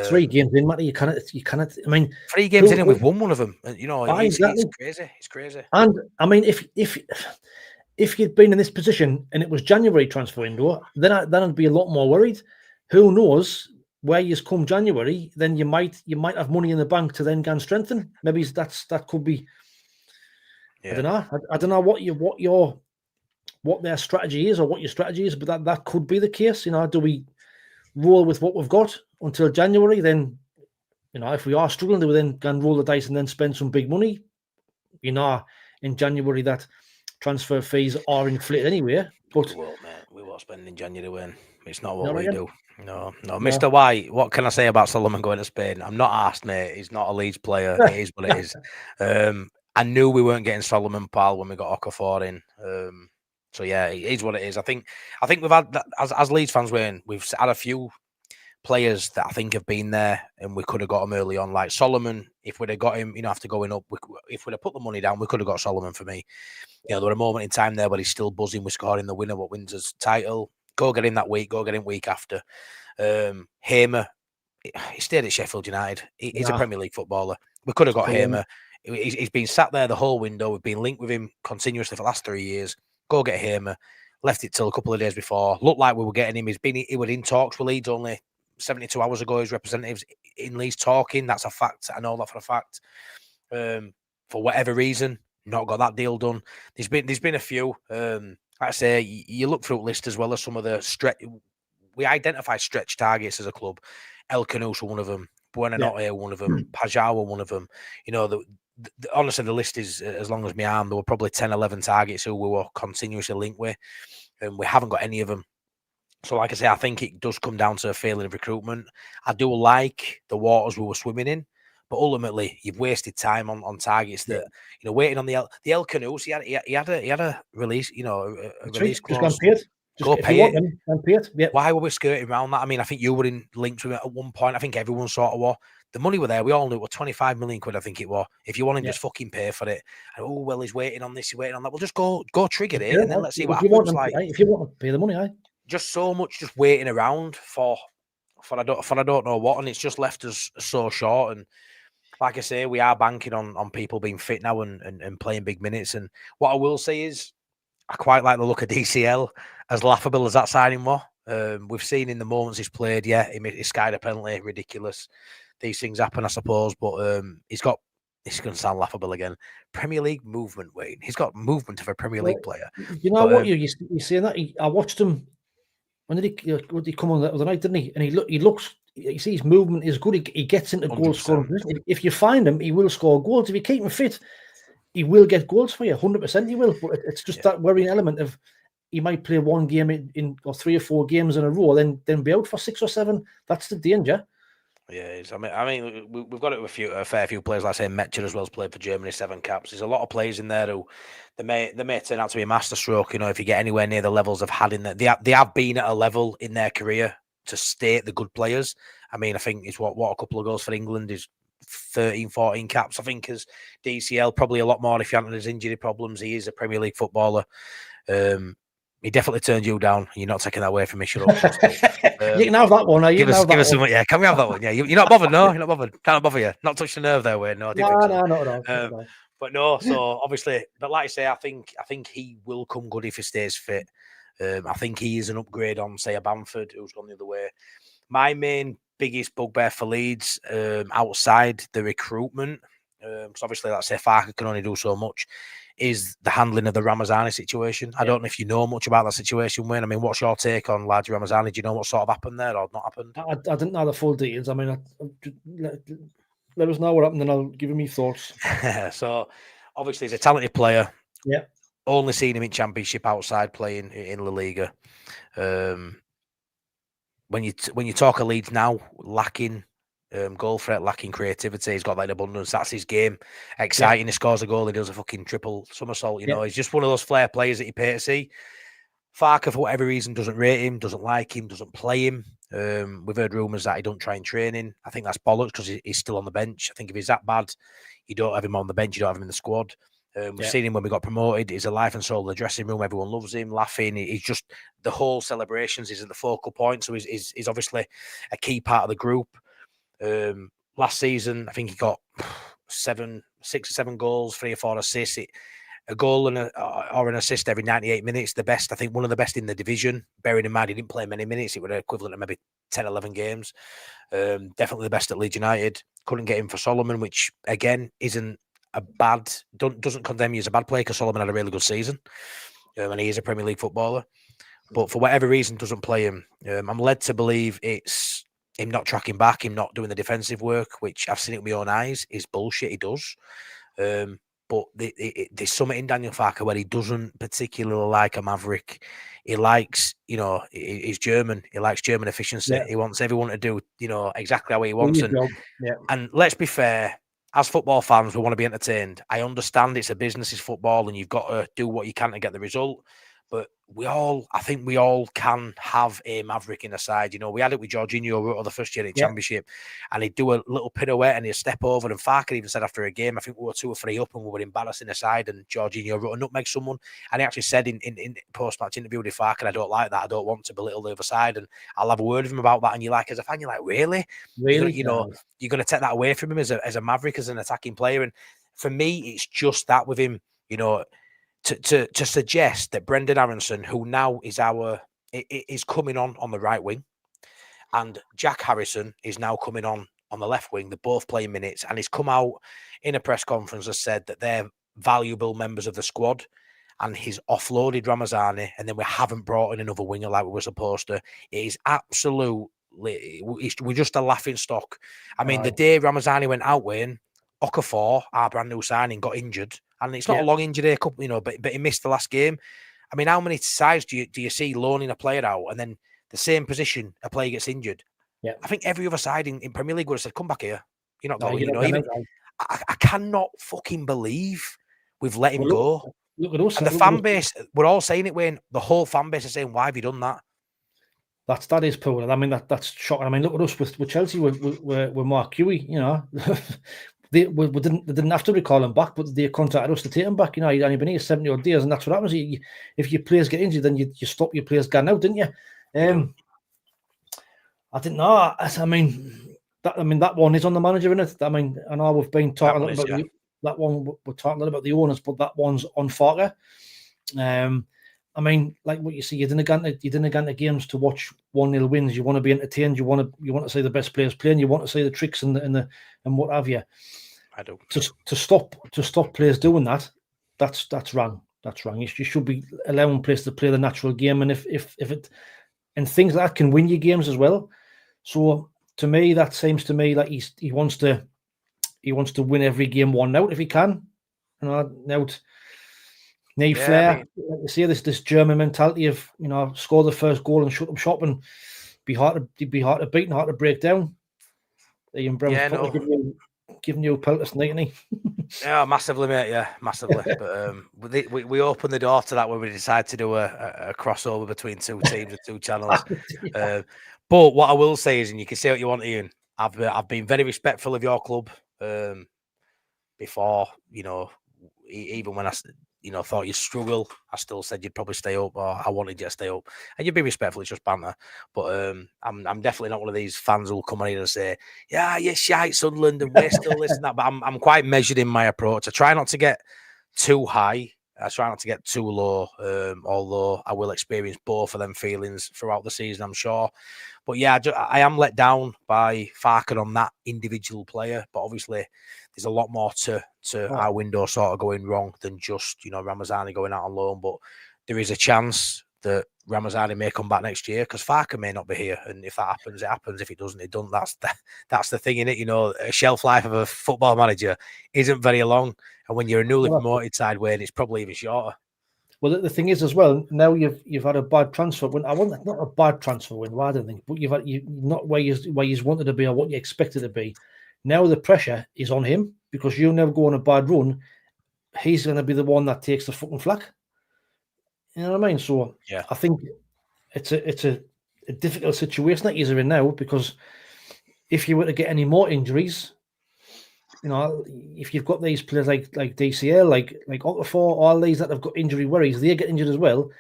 3 games in, Matty. You cannot. I mean, 3 games in, and we've won one of them. Exactly. It's crazy. It's crazy. And I mean, if you'd been in this position and it was January transfer window, then I'd be a lot more worried. Who knows where you come January? Then you might have money in the bank to then go and strengthen. Maybe that could be. Yeah. I don't know. I don't know what their strategy is or what your strategy is, but that could be the case. Do we roll with what we've got until January? Then, if we are struggling, do we then go and roll the dice and then spend some big money? In January that transfer fees are inflated anyway. But we won't spend in January when it's not what we do. No. Mr. White, what can I say about Solomon going to Spain? I'm not asked, mate. He's not a Leeds player. It is what it is. I knew we weren't getting Solomon, pal, when we got Okafor in. So yeah, it is what it is. I think we've had as Leeds fans, we've had a few players that I think have been there and we could have got him early on. Like Solomon, if we'd have got him, after going up, if we'd have put the money down, we could have got Solomon for me. There were a moment in time there where he's still buzzing with scoring the winner, what wins us title. Go get him that week, go get him week after. Hamer, he stayed at Sheffield United. He's a Premier League footballer. We could have got Hamer. He's been sat there the whole window. We've been linked with him continuously for the last 3 years. Go get Hamer. Left it till a couple of days before. Looked like we were getting him. He was in talks with Leeds only 72 hours ago. His representatives in Leeds talking. That's a fact. I know that for a fact. For whatever reason, not got that deal done. There's been a few. Like I say, you look through the list as well as some of the stretch. We identify stretch targets as a club. El Canous were one of them. Buonanotte one of them. Pajau were one of them. Honestly, the list is as long as my arm. There were probably 10, 11 targets who we were continuously linked with, and we haven't got any of them. So, like I say, I think it does come down to a failing of recruitment. I do like the waters we were swimming in, but ultimately, you've wasted time on targets that waiting on the El Canous. He had a release, a release clause. Go pay it. Why were we skirting around that? I mean, I think you were in linked with it at one point. I think everyone sort of was. The money were there. We all knew it was 25 million quid, I think it was. If you want to just fucking pay for it. And, he's waiting on this, he's waiting on that. Well, just go trigger it and then let's see what happens. If you want to pay the money, just so much just waiting around for I don't know what, and it's just left us so short. And like I say, we are banking on people being fit now and playing big minutes. And what I will say is I quite like the look of DCL, as laughable as that signing was. We've seen in the moments he's played, he skied a penalty, ridiculous. These things happen, I suppose, but he's got, this is going to sound laughable again, Premier League movement, Wayne. He's got movement of a Premier League player. You know what, you're saying that? I watched him, when did he come on the other night, didn't he? And he looks, you see his movement is good. He gets into goal scoring. If you find him, he will score goals. If you keep him fit, he will get goals for you, 100% he will. But it's just that worrying element of he might play one game in or 3 or 4 games in a row, then be out for 6 or 7. That's the danger. Yeah, I mean, we've got it with a fair few players. Like I say, Metcher as well has played for Germany, 7 caps. There's a lot of players in there who they may turn out to be a masterstroke. If you get anywhere near the levels they've had in there, they have been at a level in their career to state the good players. I mean, I think it's what a couple of goals for England is 13, 14 caps. I think as DCL probably a lot more if you haven't had his injury problems. He is a Premier League footballer. He definitely turned you down. You're not taking that away from me. Shut up. You can have that one. Give us some. Yeah, can we have that one? Yeah, you're not bothered. No, you're not bothered. Can't bother you. Not touch the nerve there, Wayne. No, not at all. But no. So obviously, but like I say, I think he will come good if he stays fit. I think he is an upgrade on, say, a Bamford who's gone the other way. My main biggest bugbear for Leeds, outside the recruitment, because obviously, let's say Farker can only do so much, is the handling of the Ramazani situation. I don't know if you know much about that situation, Wayne. I mean, what's your take on Large Ramazani? Do you know what sort of happened there or not happened? I didn't know the full details. I mean, let us know what happened and I'll give you my thoughts. So, obviously, he's a talented player. Yeah. Only seen him in Championship outside playing in La Liga. when you talk of Leeds now, lacking goal threat, lacking creativity, he's got like abundance. That's his game. Exciting. He scores a goal. He does a fucking triple somersault. You know, he's just one of those flair players that you pay to see. Farker, for whatever reason, doesn't rate him, doesn't like him, doesn't play him. We've heard rumours that he don't try in training. I think that's bollocks because he's still on the bench. I think if he's that bad, you don't have him on the bench, you don't have him in the squad. We've seen him when we got promoted. He's a life and soul in the dressing room. Everyone loves him, laughing. He's just the whole celebrations. He's at the focal point. So he's obviously a key part of the group. Last season, I think he got 6 or 7 goals, 3 or 4 assists. A goal or an assist every 98 minutes. The best, I think, one of the best in the division. Bearing in mind he didn't play many minutes, it was equivalent to maybe 10, 11 games. Definitely the best at Leeds United. Couldn't get him for Solomon, which again isn't a bad. Doesn't condemn you as a bad player because Solomon had a really good season, and he is a Premier League footballer. But for whatever reason, doesn't play him. I'm led to believe it's him not tracking back, him not doing the defensive work, which I've seen it with my own eyes, is bullshit. He does. But there's something in Daniel Farke where he doesn't particularly like a maverick. He likes, he's German. He likes German efficiency. Yeah. He wants everyone to do, exactly how he wants. And let's be fair, as football fans, we want to be entertained. I understand it's a business, it's football, and you've got to do what you can to get the result. But I think we all can have a maverick in the side. We had it with Jorginho the first year in the Championship, and he'd do a little pirouette and he'd step over. And Farke even said after a game, I think we were 2 or 3 up and we were embarrassing the side, and Jorginho wrote a nutmeg someone. And he actually said in post-match interview with Farke, I don't like that. I don't want to belittle the other side, and I'll have a word with him about that. And as a fan, you're like, really? Really? You're going to take that away from him as a maverick, as an attacking player? And for me, it's just that with him, to suggest that Brendan Aronson, who now is coming on the right wing, and Jack Harrison is now coming on the left wing, they're both playing minutes, and he's come out in a press conference and said that they're valuable members of the squad, and he's offloaded Ramazani, and then we haven't brought in another winger like we were supposed to. It is absolutely, we're just a laughing stock. I mean, the day Ramazani went out, Wayne, Okafor, our brand new signing, got injured. And it's not a long injury, but he missed the last game. I mean, how many sides do you see loaning a player out, and then the same position, a player gets injured? Yeah, I think every other side in Premier League would have said, "Come back here, you're not going." I cannot fucking believe we've let him go. Look at us, and the fan base. We're all saying it, Wayne. The whole fan base is saying, "Why have you done that?" That is poor. I mean, that's shocking. I mean, look at us with Chelsea. We're Mark Huey. They didn't have to recall him back, but they contacted us to take him back. He'd only been here 70 odd days, and that's what happens. If your players get injured, then you stop your players going out, didn't you? I didn't know. I mean, that one is on the manager, isn't it? I mean, I know we've been talking about that one. We're talking a little about the owners, but that one's on Farke. I mean, like what you see, you didn't go into games to watch 1-0 wins. You want to be entertained. You want to see the best players playing. You want to see the tricks and what have you. I don't. To stop players doing that, that's wrong. That's wrong. You should be allowing players to play the natural game, and if it and things like that can win you games as well. So to me, that seems to me like he wants to win every game 1-0 if he can. Flair, like you see this German mentality of score the first goal and shut them shop and be hard to beat and hard to break down. Ian Brown giving you a pelt tonight, isn't he? Yeah, massively, mate. Yeah, massively. But we opened the door to that when we decided to do a crossover between 2 teams and 2 channels. But what I will say is, and you can say what you want, Ian, I've been very respectful of your club before. Even when I thought you'd struggle, I still said you'd probably stay up, or I wanted you to stay up. And you'd be respectful, it's just banter. But I'm definitely not one of these fans who'll come on here and say, yeah, you're shite, Sunderland, and we're still this and that. But I'm quite measured in my approach. I try not to get too high. I try not to get too low, although I will experience both of them feelings throughout the season, I'm sure. But yeah, I am let down by Farke on that individual player. But obviously, there's a lot more to our window sort of going wrong than just, Ramazani going out on loan. But there is a chance that Ramazani may come back next year because Farke may not be here. And if that happens, it happens. If it doesn't, it doesn't. That's the thing in it. A shelf life of a football manager isn't very long. And when you're a newly promoted side, Wayne, it's probably even shorter. Well, the thing is as well. Now you've had a bad transfer win. I want not a bad transfer win. Why I don't think, but you've had you not where you wanted to be or what you expected to be. Now the pressure is on him because you never go on a bad run. He's going to be the one that takes the fucking flak. You know what I mean? So Yeah. I think it's a difficult situation that he's in now because if you were to get any more injuries, if you've got these players like DCL, like Okafor, all these that have got injury worries, they get injured as well,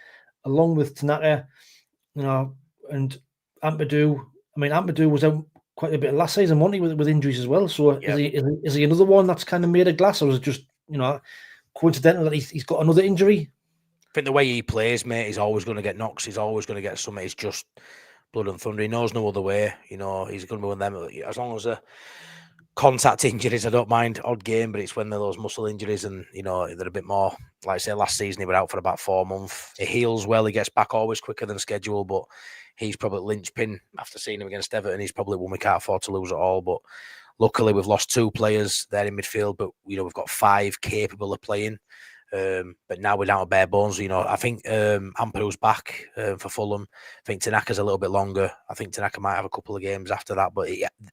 along with Tanaka, and Ampadu. I mean, Ampadu was out quite a bit last season, wasn't he, with injuries as well? So is he another one that's kind of made of glass, or is it just coincidental that he's got another injury? I think the way he plays, mate, he's always going to get knocks. He's always going to get something. He's just blood and thunder. He knows no other way. He's going to be one of them. As long as contact injuries, I don't mind odd game, but it's when they're those muscle injuries and they're a bit more. Like I say, last season he was out for about 4 months. He heals well. He gets back always quicker than schedule, but he's probably linchpin after seeing him against Everton. He's probably one we can't afford to lose at all. But luckily, we've lost 2 players there in midfield, but we've got 5 capable of playing. But now we're down to bare bones. I think Ampadu's back for Fulham. I think Tanaka's a little bit longer. I think Tanaka might have a couple of games after that, but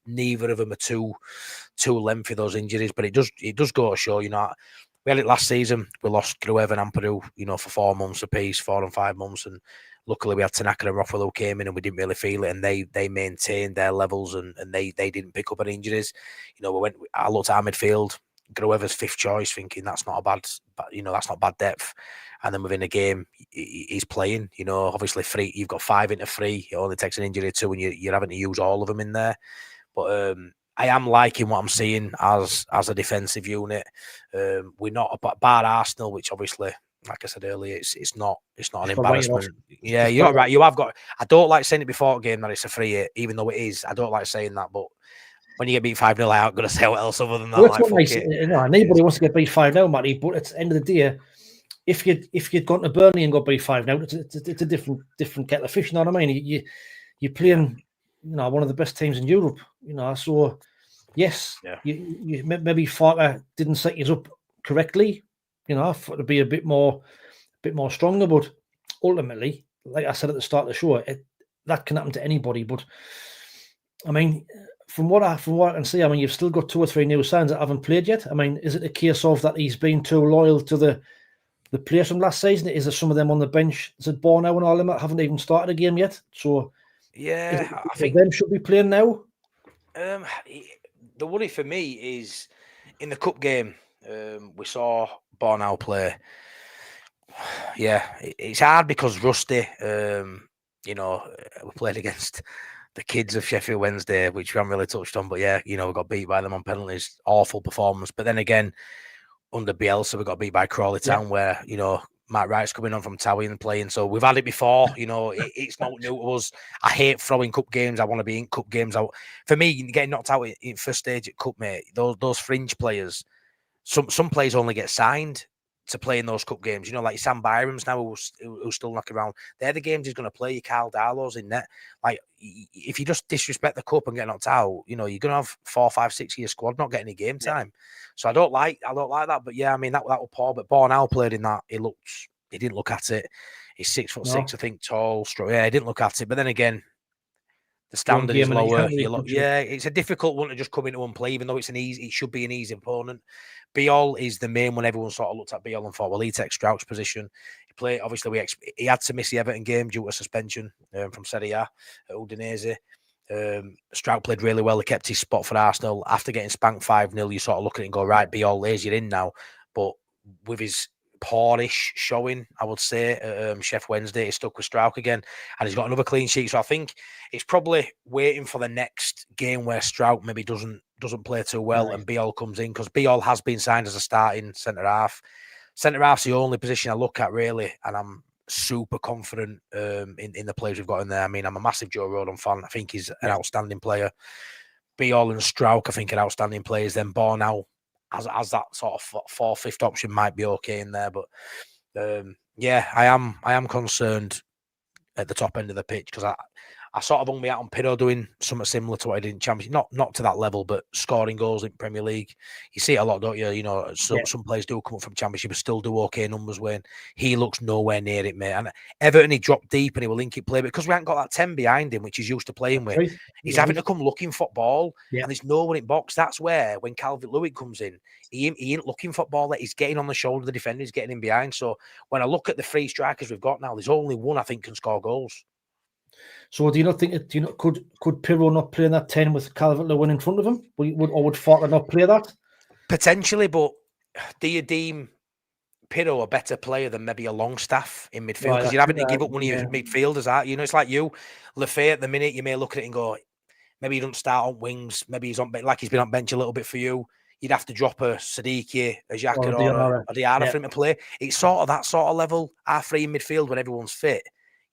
neither of them are too lengthy, those injuries. But it does go to show. We had it last season. We lost Gruev and Ampadu, for 4 months apiece, 4 and 5 months, and luckily we had Tanaka and Rothwell who came in and we didn't really feel it, and they maintained their levels and they didn't pick up any injuries. I looked at our midfield. Gruever's 5th choice, thinking that's not that's not bad depth. And then within a game, he's playing. Obviously, you've got 5 into 3. It only takes an injury or 2, and you're having to use all of them in there. But I am liking what I'm seeing as a defensive unit. We're not bar Arsenal, which obviously, like I said earlier, it's not an embarrassment. Yeah, you're right. You have got. I don't like saying it before a game that it's a free hit, even though it is. I don't like saying that, but when you get beat 5-0, I ain't going to say what else other than that. Well, that's what makes nobody wants to get beat 5-0, Matty. But at the end of the day, if you'd gone to Burnley and got beat 5-0, it's a different kettle of fish. You know what I mean? You're playing, one of the best teams in Europe. So yes, you maybe Farker didn't set you up correctly. To be a bit more stronger. But ultimately, like I said at the start of the show, that can happen to anybody. But I mean, from what I can see, I mean, you've still got 2 or 3 new signs that haven't played yet. I mean, is it a case of that he's been too loyal to the players from last season? Is there some of them on the bench? Is it Bornau and all them that haven't even started a game yet? So yeah, I think them should be playing now. The worry for me is in the cup game, we saw Bornau play. Yeah, it's hard because Rusty. We played against the kids of Sheffield Wednesday, which we haven't really touched on, but we got beat by them on penalties. Awful performance. But then again, under Bielsa, we got beat by Crawley Town, where Matt Wright's coming on from Towie and playing. So we've had it before. It's not new to us. I hate throwing cup games. I want to be in cup games. For me, getting knocked out in first stage at cup, mate, those fringe players. Some players only get signed to play in those cup games. Like Sam Byram's now who's still knocking around. They're the games he's going to play. Your Carl Darlow's in net. Like, if you just disrespect the cup and get knocked out, you're going to have 4, 5, 6 year squad not getting any game time. So I don't like that. But yeah, I mean that was poor. But Bornau played in that. He didn't look at it. He's 6'6", I think, tall, strong. Yeah, he didn't look at it. But then again, the standard is lower. It's a difficult one to just come into and play, even though it should be an easy opponent. Biol is the main one. Everyone sort of looked at Biol and thought, well, he takes Strauch's position. He played, obviously, he had to miss the Everton game due to suspension from Serie A at Udinese. Strauch played really well. He kept his spot for Arsenal. After getting spanked 5-0, you sort of look at it and go, right, Biol, there's you're in now. But with his poorish showing, I would say, Chef Wednesday, he's stuck with Strauch again, and he's got another clean sheet. So I think it's probably waiting for the next game where Strauch maybe doesn't play too well, and Biol comes in, because Biol has been signed as a starting centre half. Centre half's the only position I look at really, and I'm super confident in the players we've got in there. I mean, I'm a massive Joe Rodon fan. I think he's an outstanding player. Biol and Strauch, I think, are outstanding players. Then Bornau as that sort of 4th, 5th option might be okay in there, but I am concerned at the top end of the pitch, because I sort of hung me out on Pirro doing something similar to what I did in Championship. Not to that level, but scoring goals in Premier League. You see it a lot, don't you? You know, some players do come up from Championship and still do okay numbers when he looks nowhere near it, mate. And Everton, he dropped deep and he will link it play because we haven't got that 10 behind him, which he's used to playing with. Right. He's having to come looking for ball, Yeah. and there's no one in box. That's where when Calvert-Lewin comes in, he ain't looking for ball. He's getting on the shoulder of the defender, he's getting in behind. So when I look at the three strikers we've got now, there's only one I think can score goals. So do you not think could Pirro not play in that 10 with Calvert-Lewin in front of him? Would Farker not play that? Potentially, but do you deem Pirro a better player than maybe a Longstaff in midfield? Because you're having to give up one of your midfielders, aren't you? You know, it's like you, Lefay, at the minute, you may look at it and go, maybe he doesn't start on wings, maybe he's on like he's been on bench a little bit for you. You'd have to drop a Siddiqui, a Xhaka, or a Diarra for him to play. It's sort of that sort of level, our free in midfield when everyone's fit.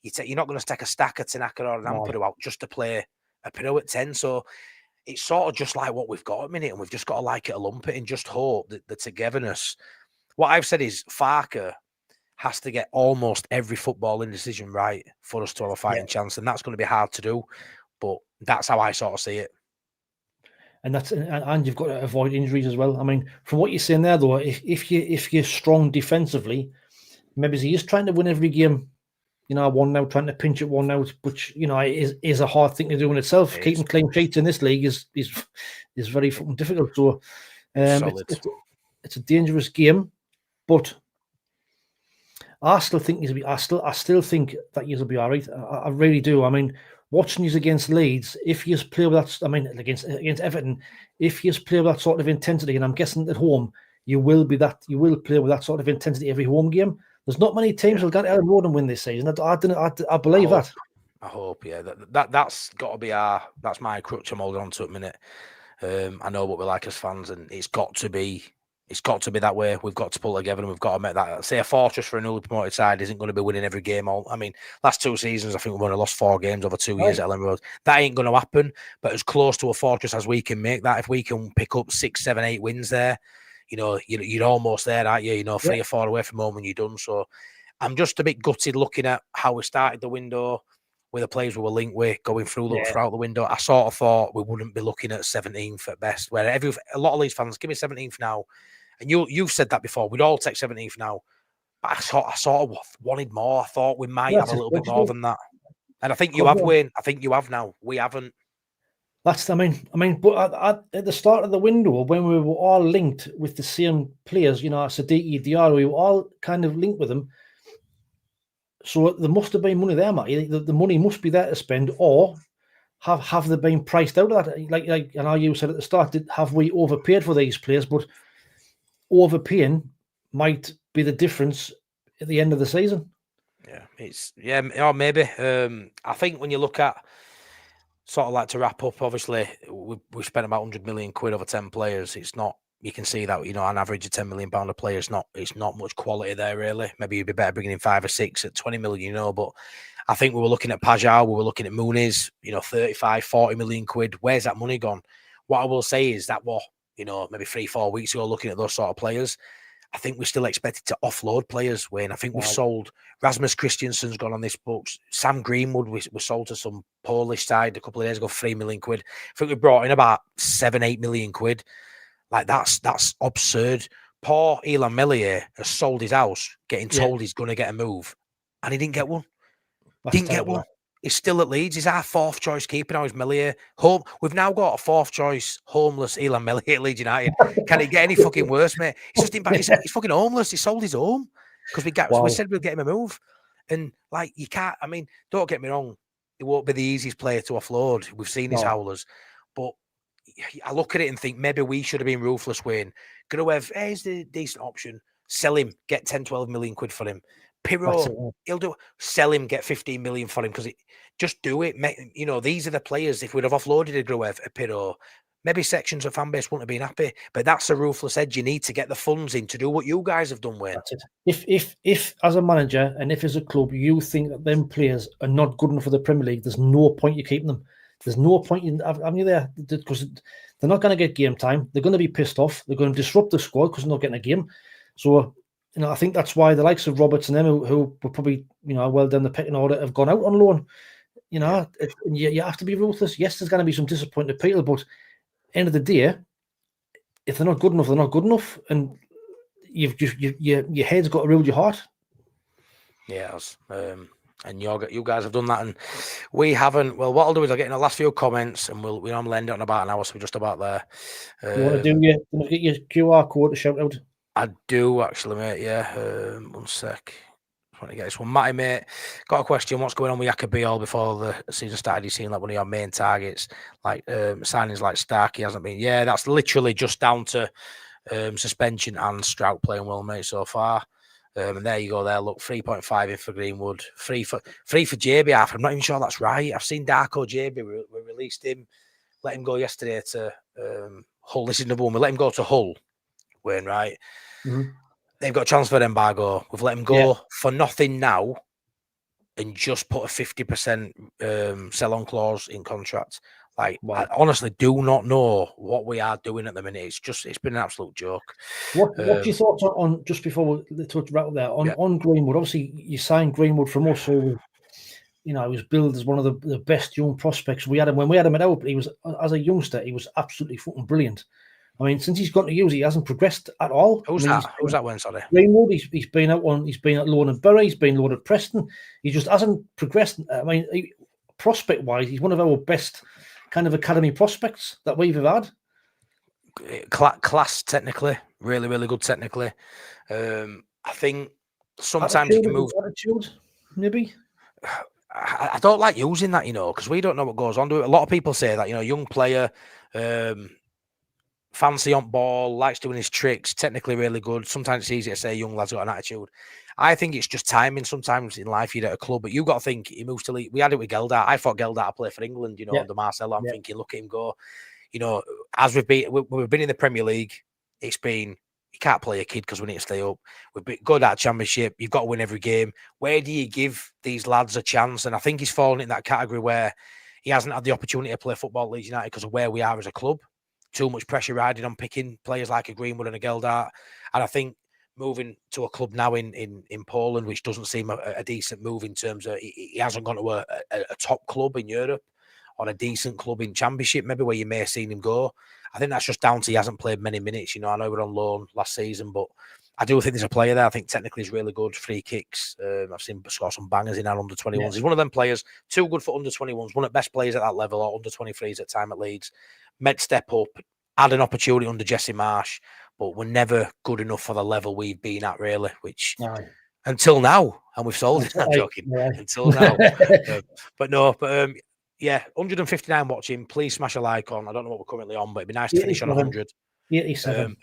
You're not going to stack a stack of Tanaka or an Ampadu out just to play a Pirro at 10. So it's sort of just like what we've got at the minute, and we've just got to like it a lump it and just hope that the togetherness. What I've said is Farker has to get almost every footballing decision right for us to have a fighting chance, and that's going to be hard to do. But that's how I sort of see it. And you've got to avoid injuries as well. I mean, from what you're saying there, though, if you're strong defensively, maybe he is trying to win every game. You know, 1-0, trying to pinch it 1-0, which, you know, is a hard thing to do in itself. Keeping clean sheets in this league is very fucking difficult. So it's a dangerous game, but I still think I still think that you'll be all right. I really do. I mean, watching you against Leeds, if you play with that, I mean, against Everton, if you play with that sort of intensity, and I'm guessing at home you will play with that sort of intensity every home game. There's not many teams who'll get Ellen Road and win this season. I believe that. I hope, yeah. That's got to be that's my crutch I'm holding on to at the minute. I know what we like as fans, and it's got to be that way. We've got to pull together, and we've got to make that. Say a fortress for a newly promoted side isn't going to be winning every game. I mean, last 2 seasons, I think we've only lost 4 games over 2 years at Ellen Road. That ain't going to happen. But as close to a fortress as we can make that, if we can pick up 6, 7, 8 wins there, you know, you're almost there, aren't you? You know, 3 or 4 away from home when you're done. So I'm just a bit gutted looking at how we started the window with the players we were linked with going through throughout the window. I sort of thought we wouldn't be looking at 17th at best. Where a lot of these fans give me 17th now, and you've said that before. We'd all take 17th now, but I sort of wanted more. I thought we might have a little bit more than that, and I think you have, Wayne. I think you have now. We haven't. I mean, but at the start of the window, when we were all linked with the same players, you know, Siddiqui, Diarra, we were all kind of linked with them. So there must have been money there, Matty. The money must be there to spend, or have they been priced out of that? Like I know you said at the start, have we overpaid for these players? But overpaying might be the difference at the end of the season. Or maybe. I think when you look at, sort of like, to wrap up, obviously we've spent about 100 million quid over 10 players. It's not, you can see that, you know, an average of £10 million a player, it's not much quality there really. Maybe you'd be better bringing in 5 or 6 at 20 million, you know, but I think we were looking at Pajal, we were looking at Muniz, you know, 35, 40 million quid. Where's that money gone? What I will say is that you know, maybe 3-4 weeks ago, looking at those sort of players, I think we still expected to offload players, Wayne. I think we've sold. Rasmus Christiansen's gone on this books. Sam Greenwood was sold to some Polish side a couple of days ago, 3 million quid. I think we brought in about 7-8 million quid. Like, that's absurd. Poor Elan Melier has sold his house, getting told he's going to get a move, and he didn't get one. Get one. He's still at Leeds. He's our 4th choice keeper now. He's Melier. We've now got a 4th choice homeless Elan Melier at Leeds United. Can it get any fucking worse, mate? He's just in back. He's fucking homeless. He sold his home because we said we'd get him a move. And, like, you can't. I mean, don't get me wrong. It won't be the easiest player to offload. We've seen his howlers, but I look at it and think maybe we should have been ruthless, Wayne. Gruev, here's the decent option. Sell him. Get 10, 12 million quid for him. Pirro, he'll do. Sell him, get 15 million for him, because just do it. You know, these are the players. If we'd have offloaded a Gruev, a Pirro, maybe sections of fan base wouldn't have been happy. But that's a ruthless edge. You need to get the funds in to do what you guys have done, Wayne. If as a manager and if as a club you think that them players are not good enough for the Premier League, there's no point you keeping them. There's no point in having you there, because they're not going to get game time. They're going to be pissed off. They're going to disrupt the squad because they're not getting a game. So, you know, I think that's why the likes of Roberts and them, who were probably, you know, well down the pecking order, have gone out on loan. You know, you have to be ruthless. Yes, there's going to be some disappointed people, but end of the day, if they're not good enough, they're not good enough, and your head's got to rule your heart. Yeah, and you guys have done that, and we haven't. Well, what I'll do is I'll get in the last few comments, and we normally end it on about an hour, so we're just about there. You want to get your QR code to shout out? I do actually, mate. Yeah, 1 sec. I want to get this one. Matty, mate, got a question. What's going on with Yakabiol before the season started? You seen like one of your main targets, like signings like Starkey hasn't been. Yeah, that's literally just down to suspension and Strout playing well, mate, so far. And there you go. There, look, 3.5 in for Greenwood, free for JB. I'm not even sure that's right. I've seen Darko JB. We released him, let him go yesterday to Hull. This is the one. We let him go to Hull, Wayne, right? Mm-hmm. They've got a transfer embargo. We've let him go for nothing now, and just put a 50% sell-on clause in contract. Like, wow. I honestly do not know what we are doing at the minute. It's been an absolute joke. What's your thoughts on just before we touch right there on Greenwood? Obviously, you signed Greenwood from us, who, you know, he was billed as one of the best young prospects we had him when we had him at Hope. He was, as a youngster, he was absolutely fucking brilliant. I mean, since he's got to use, he hasn't progressed at all. Who's that one? Sorry, Greenwood. He's been at Loan and Bury. He's been loaned at Preston. He just hasn't progressed. I mean, prospect-wise, he's one of our best kind of academy prospects that we've had. Class technically, really, really good technically. I think sometimes you can move. Attitude, maybe. I don't like using that, you know, because we don't know what goes on. A lot of people say that, you know, young player. Fancy on ball, likes doing his tricks, technically really good. Sometimes it's easy to say young lad's got an attitude. I think it's just timing. Sometimes in life you're at a club, but you got to think he moves to Leeds. We had it with Geldart. I thought Geldart to play for England, you know, under Marcelo. I'm thinking, look at him go. You know, as we've been in the Premier League, it's been, you can't play a kid because we need to stay up. We've been good at Championship. You've got to win every game. Where do you give these lads a chance? And I think he's fallen in that category where he hasn't had the opportunity to play football at Leeds United because of where we are as a club. Too much pressure riding on picking players like a Greenwood and a Geldart. And I think moving to a club now in Poland, which doesn't seem a decent move in terms of he hasn't gone to a top club in Europe or a decent club in Championship, maybe where you may have seen him go. I think that's just down to he hasn't played many minutes. You know, I know we're on loan last season, but I do think there's a player there. I think technically he's really good. Free kicks. I've seen him score some bangers in our under-21s. Yes. He's one of them players, too good for under-21s, one of the best players at that level, or under-23s at time at Leeds. Med step up, had an opportunity under Jesse Marsh, but we're never good enough for the level we've been at, really, which until now, and we've sold it. I'm joking. Until now. But 159 watching. Please smash a like on. I don't know what we're currently on, but it'd be nice to finish on 100. 87.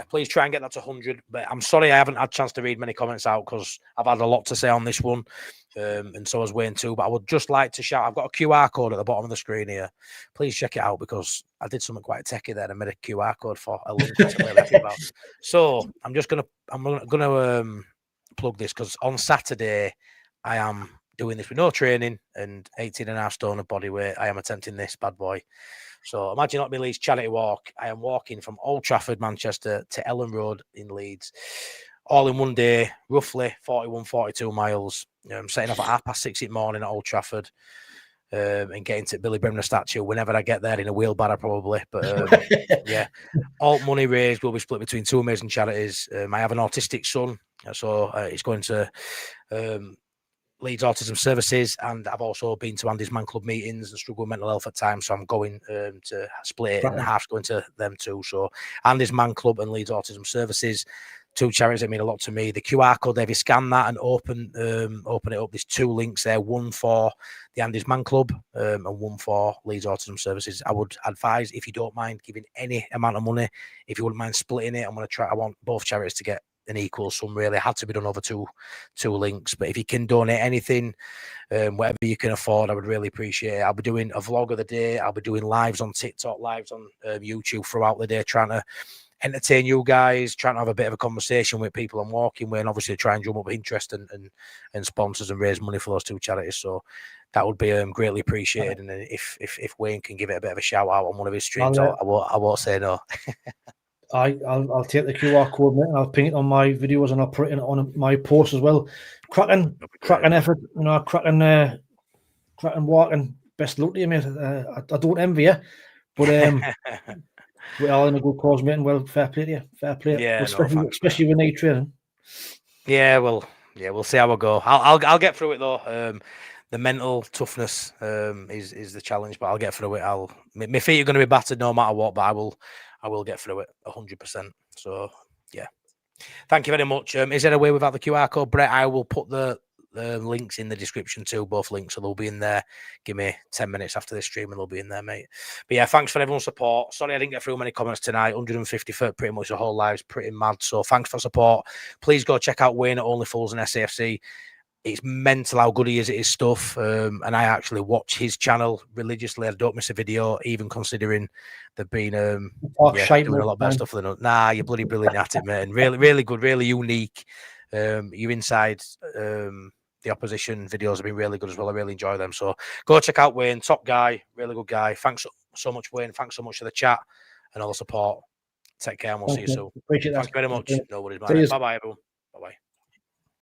Please try and get that to 100. But I'm sorry I haven't had a chance to read many comments out because I've had a lot to say on this one. And so has Wayne too. But I would just like to shout, I've got a QR code at the bottom of the screen here. Please check it out because I did something quite techie there and made a QR code for a link to about. So I'm gonna plug this because on Saturday I am doing this with no training and 18.5 stone of body weight. I am attempting this bad boy. So Imagine Not Being Leeds charity walk. I am walking from Old Trafford, Manchester to Ellen Road in Leeds, all in one day, roughly 41, 42 miles. I'm setting off at 6:30 in the morning at Old Trafford and getting to Billy Bremner statue whenever I get there in a wheelbarrow probably. But all money raised will be split between two amazing charities. I have an autistic son, so it's going to Leeds Autism Services, and I've also been to Andy's Man Club meetings and struggle with mental health at times, so I'm going to split it in half, going to them too. So Andy's Man Club and Leeds Autism Services, two charities that mean a lot to me. The QR code, if you scan that and open it up, there's two links there, one for the Andy's Man Club and one for Leeds Autism Services. I would advise, if you don't mind giving any amount of money, if you wouldn't mind splitting it, I want both charities to get an equal sum. Really had to be done over two links, but if you can donate anything, whatever you can afford, I would really appreciate it. I'll be doing a vlog of the day. I'll be doing lives on TikTok, lives on YouTube throughout the day, trying to entertain you guys, trying to have a bit of a conversation with people I'm walking with, and obviously try and drum up interest and sponsors and raise money for those two charities. So that would be greatly appreciated. And if Wayne can give it a bit of a shout out on one of his streams, I won't say no. I'll take the QR code, mate, and I'll ping it on my videos, and I'll put it on my post as well. Cracking effort, cracking cracking walking. Best luck to you, mate. I don't envy you, but we're all in a good cause, mate. And well, fair play to you. Fair play. Yeah, Well, no, thanks, especially when they training. Yeah, well, we'll see how I go. I'll get through it though. The mental toughness is the challenge, but I'll get through it. My feet are going to be battered no matter what, but I will get through it 100%. So yeah, thank you very much. Is there a way without the QR code, Brett? I will put the links in the description too, both links, so they'll be in there. Give me 10 minutes after this stream and they'll be in there, mate. But yeah, thanks for everyone's support. Sorry I didn't get through many comments tonight. 150 for pretty much the whole live's pretty mad. So thanks for support. Please go check out Wayne at Only Fools and SAFC. It's mental how good he is at his stuff. And I actually watch his channel religiously. I don't miss a video, even considering they've been doing a lot better stuff than us. Nah, you're bloody brilliant at it, man. Really, really good, really unique. You inside the opposition videos have been really good as well. I really enjoy them. So go check out Wayne, top guy, really good guy. Thanks so much, Wayne. Thanks so much for the chat and all the support. Take care and we'll see you soon. Appreciate that. Thank you very much. No worries, man. Bye-bye, everyone. Bye-bye.